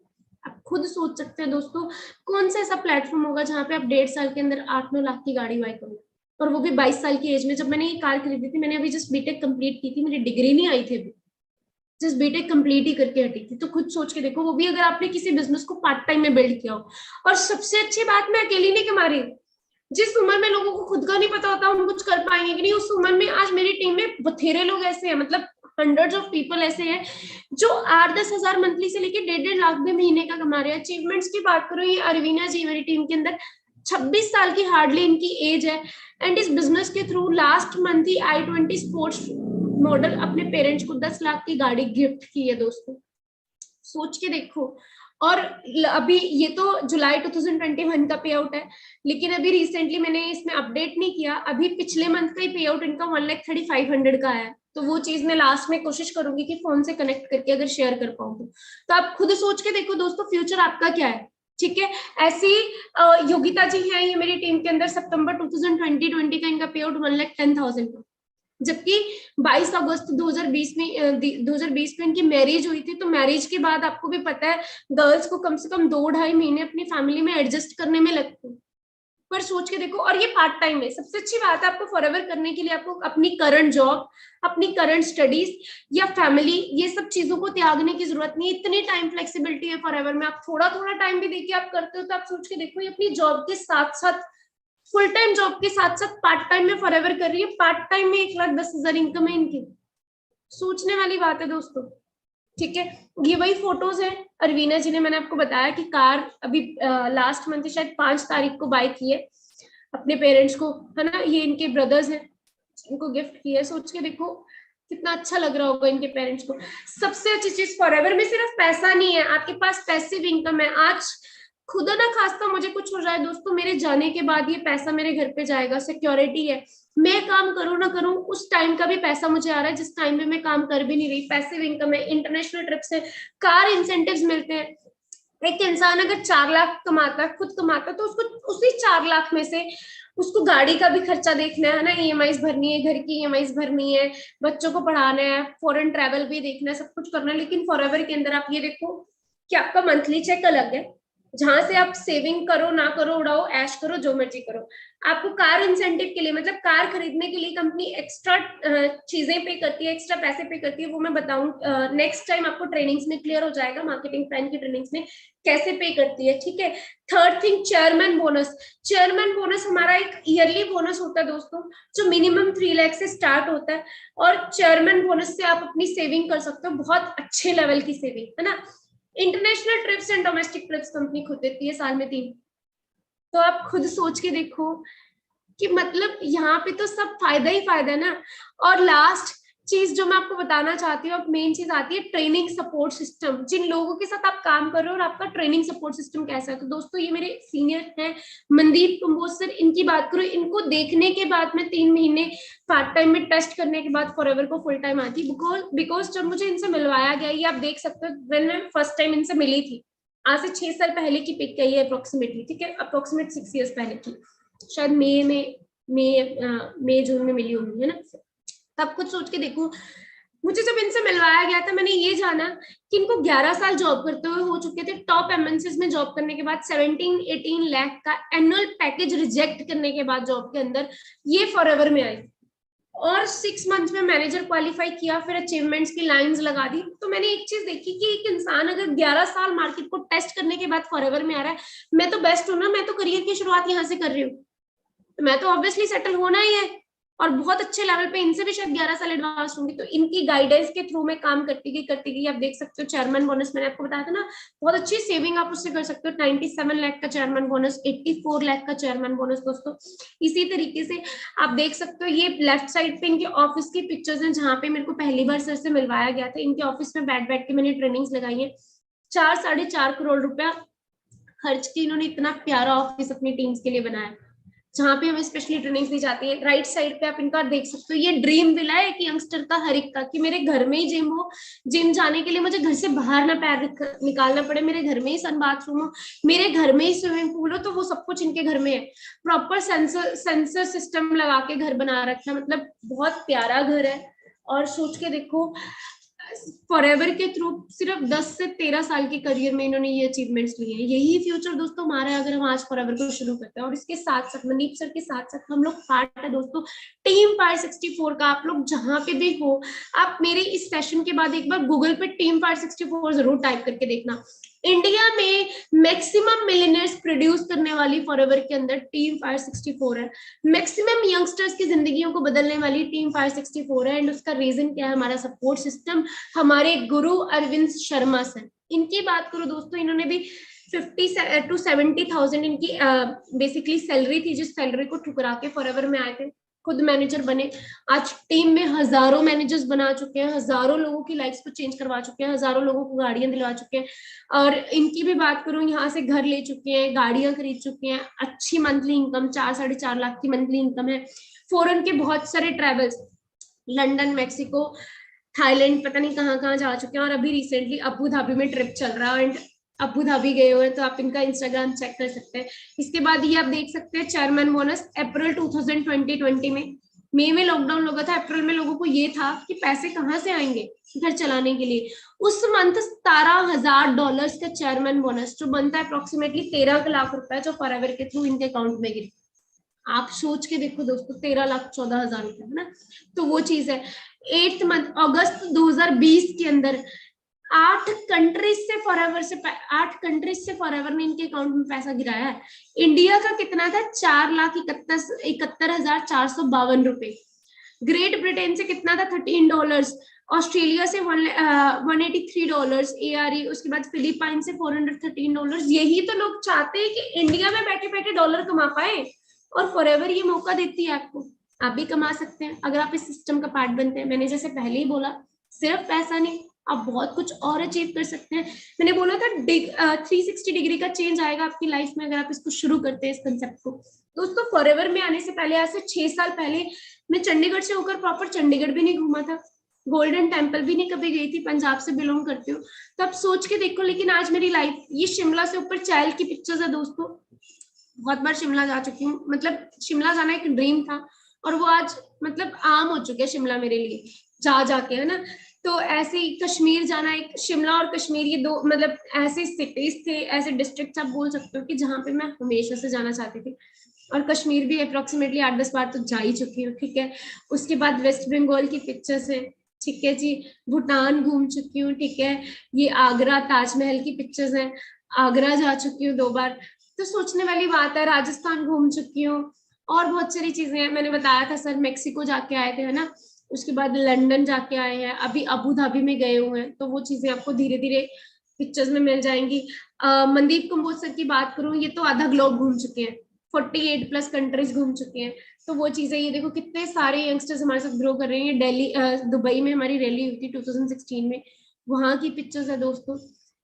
आप खुद सोच सकते हैं दोस्तों, कौन सा ऐसा प्लेटफॉर्म होगा जहां पे आप 1.5 साल के अंदर 8-9 लाख की गाड़ी बाय करोगे, और वो भी 22 साल की एज में। जब मैंने ये कार खरीदी थी, मैंने अभी जस्ट बीटेक कंप्लीट की थी, मेरी डिग्री नहीं आई थी अभी, जस्ट बीटेक कंप्लीट ही करके हटी थी। तो खुद सोच के देखो, वो भी अगर आपने किसी बिजनेस को पार्ट टाइम में बिल्ड किया हो। और सबसे अच्छी बात, मैं अकेली नहीं कमा रही। जिस उम्र में लोगों को खुद का नहीं पता होता हम कुछ कर पाएंगे कि नहीं, उस उम्र में आज मेरी टीम में बथेरे लोग ऐसे हैं, मतलब हंड्रेड्स ऑफ पीपल ऐसे हैं जो 8-10 हजार मंथली से लेके 1.5 लाख भी महीने का कमा रहे हैं। अचीवमेंट्स की बात करो, ये अरवीना जी मेरी टीम के अंदर 26 साल की हार्डली इनकी एज है, एंड इस बिजनेस के थ्रू लास्ट मंथ ही i20 स्पोर्ट्स मॉडल अपने पेरेंट्स को 10 लाख की गाड़ी गिफ्ट की है दोस्तों, सोच के देखो। और अभी ये तो जुलाई 2021 का पे आउट है, लेकिन अभी रिसेंटली मैंने इसमें अपडेट नहीं किया, अभी पिछले मंथ का ही पे आउट इनका 1,35,100 का है। तो वो चीज मैं लास्ट में कोशिश करूंगी कि फोन से कनेक्ट करके अगर शेयर कर पाऊँ तो आप खुद सोच के देखो दोस्तों, फ्यूचर आपका क्या है, ठीक है। ऐसी योगिता जी हैं ये मेरी टीम के अंदर, सितंबर 2020 का इनका पे आउट 1,10,000 का, जबकि 22 अगस्त 2020 में इनकी मैरिज हुई थी। तो मैरिज के बाद आपको भी पता है गर्ल्स को कम से कम 2-2.5 महीने अपनी फैमिली में एडजस्ट करने में लगते हैं, पर सोच के देखो। और ये पार्ट टाइम है, सबसे अच्छी बात है, आपको फॉरएवर करने के लिए आपको अपनी करंट जॉब, अपनी करंट स्टडीज या फैमिली, ये सब चीजों को त्यागने की जरूरत नहीं है। इतनी टाइम फ्लेक्सिबिलिटी है फॉरएवर में, आप थोड़ा थोड़ा टाइम भी देखिए आप करते हो, तो आप सोच के देखो ये अपनी जॉब के साथ साथ, फुल टाइम जॉब के साथ साथ पार्ट टाइम में फॉरएवर कर रही है। पार्ट टाइम में 1,10,000 इनकम है इनकी, सोचने वाली बात है दोस्तों, ठीक है। ये वही फोटोज है अरवीना जी ने, मैंने आपको बताया कि कार अभी लास्ट मंथ शायद 5 तारीख को बाय की है अपने पेरेंट्स को, है ना, ये इनके ब्रदर्स हैं, इनको गिफ्ट किया है। सोच के देखो कितना अच्छा लग रहा होगा इनके पेरेंट्स को। सबसे अच्छी चीज फॉरएवर में सिर्फ पैसा नहीं है, आपके पास पैसिव इनकम है। आज खुदा ना खास्ता मुझे कुछ हो जाए दोस्तों, मेरे जाने के बाद ये पैसा मेरे घर पे जाएगा, सिक्योरिटी है। मैं काम करूं ना करूं, उस टाइम का भी पैसा मुझे आ रहा है जिस टाइम में मैं काम कर भी नहीं रही। पैसिव इनकम है, इंटरनेशनल ट्रिप से कार इंसेंटिव्स मिलते हैं। एक इंसान अगर 4 लाख कमाता है, खुद कमाता है, तो उसको उसी 4 लाख में से उसको गाड़ी का भी खर्चा देखना है ना, ईएमआईज भरनी है, घर की ईएमआईज भरनी है, बच्चों को पढ़ाना है, फॉरेन ट्रैवल भी देखना है, सब कुछ करना है। लेकिन फॉरएवर के अंदर आप ये देखो कि आपका मंथली चेक अलग है, जहां से आप सेविंग करो ना करो, उड़ाओ, ऐश करो, जो मर्जी करो। आपको कार इंसेंटिव के लिए, मतलब कार खरीदने के लिए कंपनी एक्स्ट्रा चीजें पे करती है, एक्स्ट्रा पैसे पे करती है, वो मैं बताऊं नेक्स्ट टाइम, आपको ट्रेनिंग्स में क्लियर हो जाएगा, मार्केटिंग प्लान की ट्रेनिंग्स में कैसे पे करती है, ठीक है। Third thing, chairman bonus. Chairman bonus हमारा एक ईयरली बोनस होता है दोस्तों, जो मिनिमम 3 लाख से स्टार्ट होता है, और चेयरमैन बोनस से आप अपनी सेविंग कर सकते हो, बहुत अच्छे लेवल की सेविंग, है ना। International trips and domestic trips company खुद देती है साल में 3। तो आप खुद सोच के देखो कि मतलब यहाँ पे तो सब फायदा ही फायदा है ना। और लास्ट चीज जो मैं आपको बताना चाहती हूँ, अब मेन चीज आती है ट्रेनिंग सपोर्ट सिस्टम। जिन लोगों के साथ आप काम कर रहे हो और आपका ट्रेनिंग सपोर्ट सिस्टम कैसा है, तो दोस्तों ये मेरे सीनियर हैं मनदीप कंबोज सर, इनकी बात करो, इनको देखने के बाद में 3 महीने पार्ट टाइम में टेस्ट करने के बाद फॉरएवर को फुल टाइम आती, बिकॉज जब मुझे इनसे मिलवाया गया, ये आप देख सकते हो, व्हेन मैं फर्स्ट टाइम इनसे मिली थी, आज से 6 साल पहले की पिक है ये अप्रोक्सीमेटली, ठीक है, अप्रोक्सीमेट 6 ईयर्स पहले की, शायद मई जून में मिली होंगी, है ना। तब कुछ सोच के देखो, मुझे जब इनसे मिलवाया गया था, मैंने ये जाना कि इनको 11 साल जॉब करते हुए हो चुके थे, टॉप एमएनसीज में जॉब करने के बाद 17-18 लाख का एनुअल पैकेज रिजेक्ट करने के बाद जॉब के अंदर ये फॉरएवर में आई, और 6 मंथ में मैनेजर क्वालिफाई किया, फिर अचीवमेंट्स की लाइंस लगा दी। तो मैंने एक चीज देखी कि एक इंसान अगर 11 साल मार्केट को टेस्ट करने के बाद फॉरएवर में आ रहा है, मैं तो बेस्ट हूं ना, मैं तो करियर की शुरुआत यहाँ से कर रही हूँ, तो मैं तो ऑब्वियसली सेटल होना ही है, और बहुत अच्छे लेवल पे, इनसे भी शायद 11 साल एडवांस होंगी। तो इनकी गाइडेंस के थ्रू मैं काम करती गई। आप देख सकते हो चेयरमैन बोनस मैंने आपको बताया था ना, बहुत अच्छी सेविंग आप उससे कर सकते हो। 97 लाख का चेयरमैन बोनस, 84 लाख का चेयरमैन बोनस दोस्तों। इसी तरीके से आप देख सकते हो, ये लेफ्ट साइड पे इनके ऑफिस की पिक्चर्स हैं, जहाँ पे मेरे को पहली बार सर से मिलवाया गया था। इनके ऑफिस में बैठ बैठ के मैंने ट्रेनिंग्स लगाई है, 4-4.5 करोड़ रुपया खर्च की इन्होंने, इतना प्यारा ऑफिस अपनी टीम्स के लिए बनाया, जहाँ पे हमें स्पेशली ट्रेनिंग दी जाती है। राइट साइड पे आप इनका देख सकते हो, ये ड्रीम विला है कि यंगस्टर का, हर एक का, कि मेरे घर में ही जिम हो, जिम जाने के लिए मुझे घर से बाहर ना पैर निकालना पड़े, मेरे घर में ही सन बाथरूम हो, मेरे घर में ही स्विमिंग पूल हो, तो वो सब कुछ इनके घर में है। प्रॉपर सेंसर सिस्टम लगा के घर बना रखा है, मतलब बहुत प्यारा घर है। और सोच के देखो फॉरएवर के थ्रू सिर्फ 10 से 13 साल के करियर में इन्होंने ये अचीवमेंट्स लिए हैं। यही फ्यूचर दोस्तों हमारा है अगर हम आज फॉरएवर को शुरू करते हैं। और इसके साथ साथ मनीप सर के साथ साथ हम लोग पार्ट है दोस्तों टीम फायर 64 का। आप लोग जहां पे भी हो, आप मेरे इस सेशन के बाद एक बार गूगल पे टीम फायर 64 जरूर टाइप करके देखना। इंडिया में मैक्सिमम मिलियनर्स प्रोड्यूस करने वाली फॉरएवर के अंदर टीम फायर 64 है। मैक्सिमम यंगस्टर्स की जिंदगियों को बदलने वाली टीम फायर 64 है। एंड उसका रीजन क्या है? हमारा सपोर्ट सिस्टम, हमारे गुरु अरविंद शर्मा सर। इनकी बात करो दोस्तों, इन्होंने भी 50 to 70,000 इनकी बेसिकली सैलरी थी, जिस सैलरी को ठुकरा के फॉरएवर में आए थे, खुद मैनेजर बने। आज टीम में हजारों मैनेजर्स बना चुके हैं, हजारों लोगों की लाइफ्स को चेंज करवा चुके हैं, हजारों लोगों को गाड़ियां दिलवा चुके हैं। और इनकी भी बात करूं, यहाँ से घर ले चुके हैं, गाड़ियां खरीद चुके हैं, अच्छी मंथली इनकम 4-4.5 लाख की मंथली इनकम है। फॉरेन के बहुत सारे ट्रैवल्स, लंदन, मैक्सिको, थाईलैंड, पता नहीं कहाँ कहाँ जा चुके हैं। और अभी रिसेंटली अबू धाबी में ट्रिप चल रहा है एंड अबू धाबी गए हुए हैं, तो आप इनका इंस्टाग्राम चेक कर सकते हैं। इसके बाद ये आप देख सकते हैं चेयरमैन बोनस अप्रैल 2020 में, मई में लॉकडाउन लगा था, अप्रैल में लोगों को ये था कि पैसे कहाँ से आएंगे घर चलाने के लिए। उस मंथ $17,000 का चेयरमैन बोनस जो बनता है अप्रोक्सीमेटली 13 लाख रुपए, जो फॉरएवर के थ्रू इनके अकाउंट में गिरे। आप सोच के देखो दोस्तों, 13,14,000 रुपए है ना। तो वो चीज है। 8 मंथ अगस्त 2020 के अंदर 8 कंट्रीज से फॉरएवर ने इनके अकाउंट में पैसा गिराया है। इंडिया का कितना था? 4,71,452 रुपए। ग्रेट ब्रिटेन से कितना था? $13। ऑस्ट्रेलिया से $183 ARE। उसके बाद फिलीपाइन से $413। यही तो लोग चाहते हैं कि इंडिया में बैठे बैठे डॉलर कमा पाए, और फॉरएवर ये मौका देती है आपको। आप भी कमा सकते हैं अगर आप इस सिस्टम का पार्ट बनते हैं। मैंने जैसे पहले ही बोला, सिर्फ पैसा नहीं, आप बहुत कुछ और अचीव कर सकते हैं। मैंने बोला था 360 डिग्री का चेंज आएगा आपकी लाइफ में अगर आप इसको शुरू करते हैं, इस कंसेप्ट को। दोस्तों फॉरएवर में आने से पहले, आज से 6 साल पहले, मैं चंडीगढ़ से होकर प्रॉपर चंडीगढ़ भी नहीं घूमा था, गोल्डन टेम्पल भी नहीं कभी गई थी। पंजाब से बिलोंग करती हूँ, तो आप सोच के देखो। लेकिन आज मेरी लाइफ, ये शिमला से ऊपर चैल की पिक्चर्स है दोस्तों। बहुत बार शिमला जा चुकी हूँ, मतलब शिमला जाना एक ड्रीम था, और वो आज मतलब आम हो चुका है शिमला मेरे लिए जा जाके, है ना। तो ऐसे ही कश्मीर जाना, एक शिमला और कश्मीर, ये दो मतलब ऐसे सिटीज थे, ऐसे डिस्ट्रिक्ट्स आप बोल सकते हो कि जहाँ पे मैं हमेशा से जाना चाहती थी। और कश्मीर भी अप्रोक्सीमेटली 8-10 बार तो जा ही चुकी हूँ, ठीक है। उसके बाद वेस्ट बंगाल की पिक्चर्स है, ठीक है जी। भूटान घूम चुकी हूँ, ठीक है। ये आगरा ताजमहल की पिक्चर्स हैं, आगरा जा चुकी हूँ 2 बार। तो सोचने वाली बात है। राजस्थान घूम चुकी हूँ, और बहुत सारी चीजें हैं। मैंने बताया था सर, मेक्सिको जाके आए थे, है ना। उसके बाद लंदन जाके आए हैं, अभी अबू धाबी में गए हुए हैं। तो वो चीजें आपको धीरे धीरे पिक्चर्स में मिल जाएंगी। मनदीप कंबोज सर की बात करूं, ये तो आधा ग्लोब घूम चुके हैं, 48+ कंट्रीज घूम चुके हैं। तो वो चीजें, ये देखो कितने सारे यंगस्टर्स हमारे साथ ग्रो कर रहे हैं। दिल्ली, दुबई में हमारी रैली हुई थी 2016 में, वहां की पिक्चर्स है दोस्तों।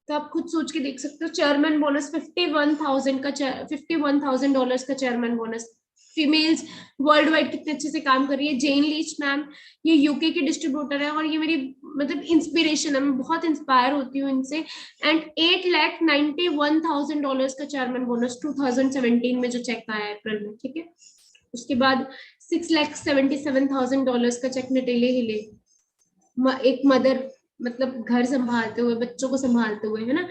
तो आप खुद सोच के देख सकते हो। चेयरमैन बोनस $51,000 का chairman bonus. Females world wide कितने अच्छे से काम कर रही है। जेन लीच मैम, ये यूके की डिस्ट्रीब्यूटर है, और ये मेरी मतलब इंस्पिरेशन है, मैं बहुत इंस्पायर होती हूँ इनसे। एंड $8,91,000 का चेयरमैन बोनस 2017 में जो चेक आया अप्रैल में, ठीक है। उसके बाद $6,77,000 का चेक नटेले हिले, एक मदर, मतलब घर संभालते हुए, बच्चों को संभालते हुए, है ना।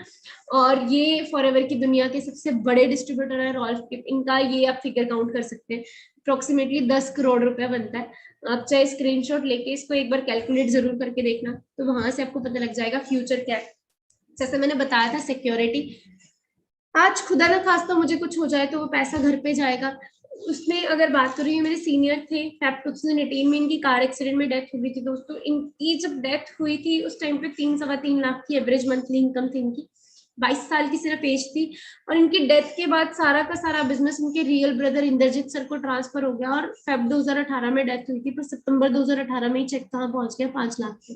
और ये फॉरएवर की दुनिया के सबसे बड़े डिस्ट्रीब्यूटर है रॉल्फ किप। इनका ये आप फिगर काउंट कर सकते हैं, अप्रोक्सीमेटली 10 करोड़ रुपया बनता है। आप चाहे स्क्रीनशॉट लेके इसको एक बार कैलकुलेट जरूर करके देखना, तो वहां से आपको पता लग जाएगा फ्यूचर क्या है। जैसे मैंने बताया था सिक्योरिटी, आज खुदा ना खास्ता मुझे कुछ हो जाए तो वो पैसा घर पे जाएगा। उसमें अगर बात करूँ, ये मेरे सीनियर थे, फेब 2018 में इनकी कार एक्सीडेंट में डेथ हुई थी दोस्तों। इनकी जब डेथ हुई थी उस टाइम पे 3-3.25 लाख की एवरेज मंथली इनकम थी इनकी। 22 साल की सिर्फ एज थी, और इनकी डेथ के बाद सारा का सारा बिजनेस इनके रियल ब्रदर इंद्रजीत सर को ट्रांसफर हो गया, और फेब 2018 में डेथ हुई थी। पर सितंबर 2018 में ही चेक कहाँ पहुंच गया? 5 लाख के,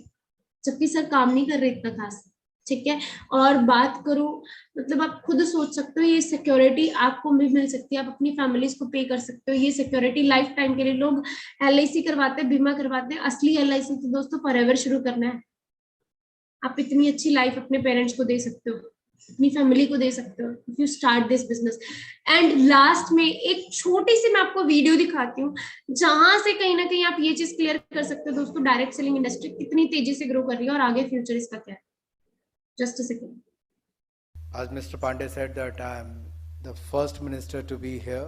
जबकि सर काम नहीं कर रहे इतना खास, ठीक है। और बात करूं, मतलब आप खुद सोच सकते हो, ये सिक्योरिटी आपको भी मिल सकती है, आप अपनी फैमिलीज को पे कर सकते हो। ये सिक्योरिटी लाइफ टाइम के लिए लोग LIC करवाते हैं, बीमा करवाते हैं। असली LIC तो दोस्तों फॉरएवर शुरू करना है। आप इतनी अच्छी लाइफ अपने पेरेंट्स को दे सकते हो। अपनी फैमिली को दे सकते हो if you start this business. And last में एक छोटी सी मैं आपको वीडियो दिखाती हूँ जहां से कहीं ना कहीं आप ये चीज क्लियर कर सकते हो दोस्तों, डायरेक्ट सेलिंग इंडस्ट्री कितनी तेजी से ग्रो कर रही है और आगे फ्यूचर इसका क्या है। Just a second. As Mr. Pandey said that I am the first minister to be here.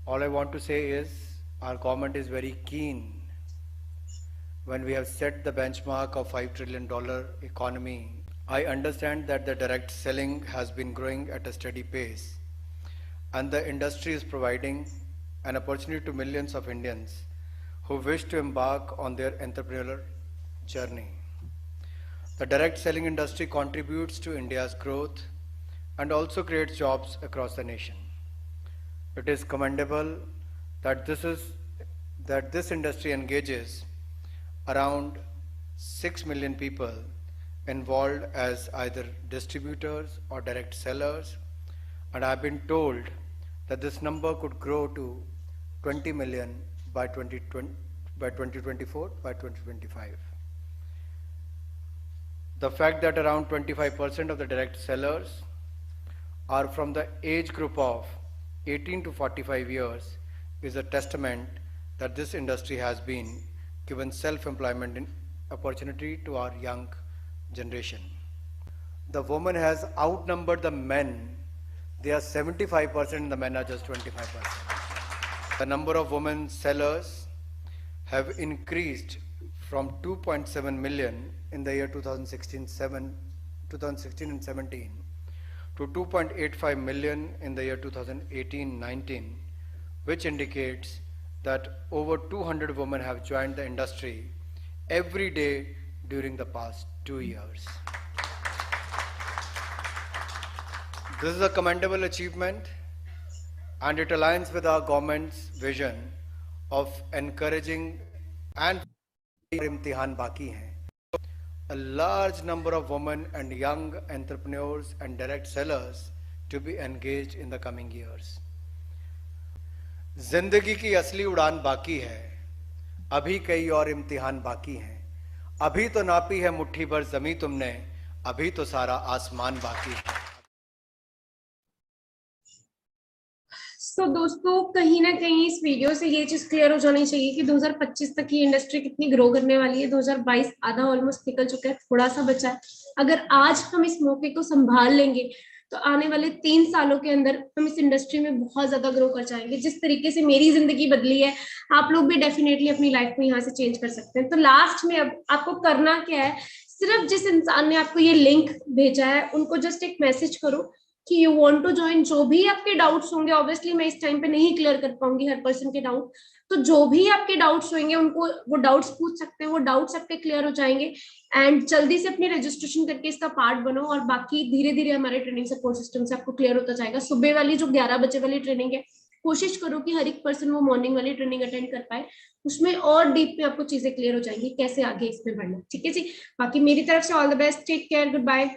All I want to say is our government is very keen when we have set the benchmark of $5 trillion economy. I understand that the direct selling has been growing at a steady pace and the industry is providing an opportunity to millions of Indians who wish to embark on their entrepreneurial journey. The direct selling industry contributes to India's growth and also creates jobs across the nation. It is commendable that this industry engages around 6 million people involved as either distributors or direct sellers, and I have been told that this number could grow to 20 million by 2024, by 2025. The fact that around 25% of the direct sellers are from the age group of 18 to 45 years is a testament that this industry has been given self-employment opportunity to our young generation. The woman has outnumbered the men. They are 75%, the men are just 25%. The number of women sellers have increased from 2.7 million in the year 2016 and 17 to 2.85 million in the year 2018-19, which indicates that over 200 women have joined the industry every day during the past 2 years. This is a commendable achievement and it aligns with our government's vision of encouraging and imtihan baki hai. A large number of women and young entrepreneurs and direct sellers to be engaged in the coming years. जिंदगी की असली उड़ान बाकी है, अभी कई और इम्तिहान बाकी हैं, अभी तो नापी है मुट्ठी भर जमी तुमने, अभी तो सारा आसमान बाकी है। तो दोस्तों कहीं ना कहीं इस वीडियो से ये चीज क्लियर हो जानी चाहिए कि 2025 तक ये इंडस्ट्री कितनी ग्रो करने वाली है। 2022 आधा ऑलमोस्ट निकल चुका है, थोड़ा सा बचा है। अगर आज हम इस मौके को संभाल लेंगे तो आने वाले 3 सालों के अंदर हम इस इंडस्ट्री में बहुत ज्यादा ग्रो कर जाएंगे। जिस तरीके से मेरी जिंदगी बदली है, आप लोग भी डेफिनेटली अपनी लाइफ को यहाँ से चेंज कर सकते हैं। तो लास्ट में अब आपको करना क्या है, सिर्फ जिस इंसान ने आपको ये लिंक भेजा है उनको जस्ट एक मैसेज करो कि यू वांट टू ज्वाइन। जो भी आपके डाउट्स होंगे, ऑब्वियसली मैं इस टाइम पे नहीं क्लियर कर पाऊंगी हर पर्सन के डाउट, तो जो भी आपके डाउट्स होंगे उनको वो डाउट्स पूछ सकते हैं, वो डाउट्स आपके क्लियर हो जाएंगे। एंड जल्दी से अपनी रजिस्ट्रेशन करके इसका पार्ट बनो और बाकी धीरे धीरे हमारे ट्रेनिंग सपोर्ट सिस्टम से आपको क्लियर होता जाएगा। सुबह वाली जो 11 बजे वाली ट्रेनिंग है, कोशिश करो कि हर एक पर्सन वो मॉर्निंग वाली ट्रेनिंग अटेंड कर पाए, उसमें और डीप में आपको चीजें क्लियर हो जाएंगी कैसे आगे इसमें बढ़ना। ठीक है जी, बाकी मेरी तरफ से all the best, take care, good bye.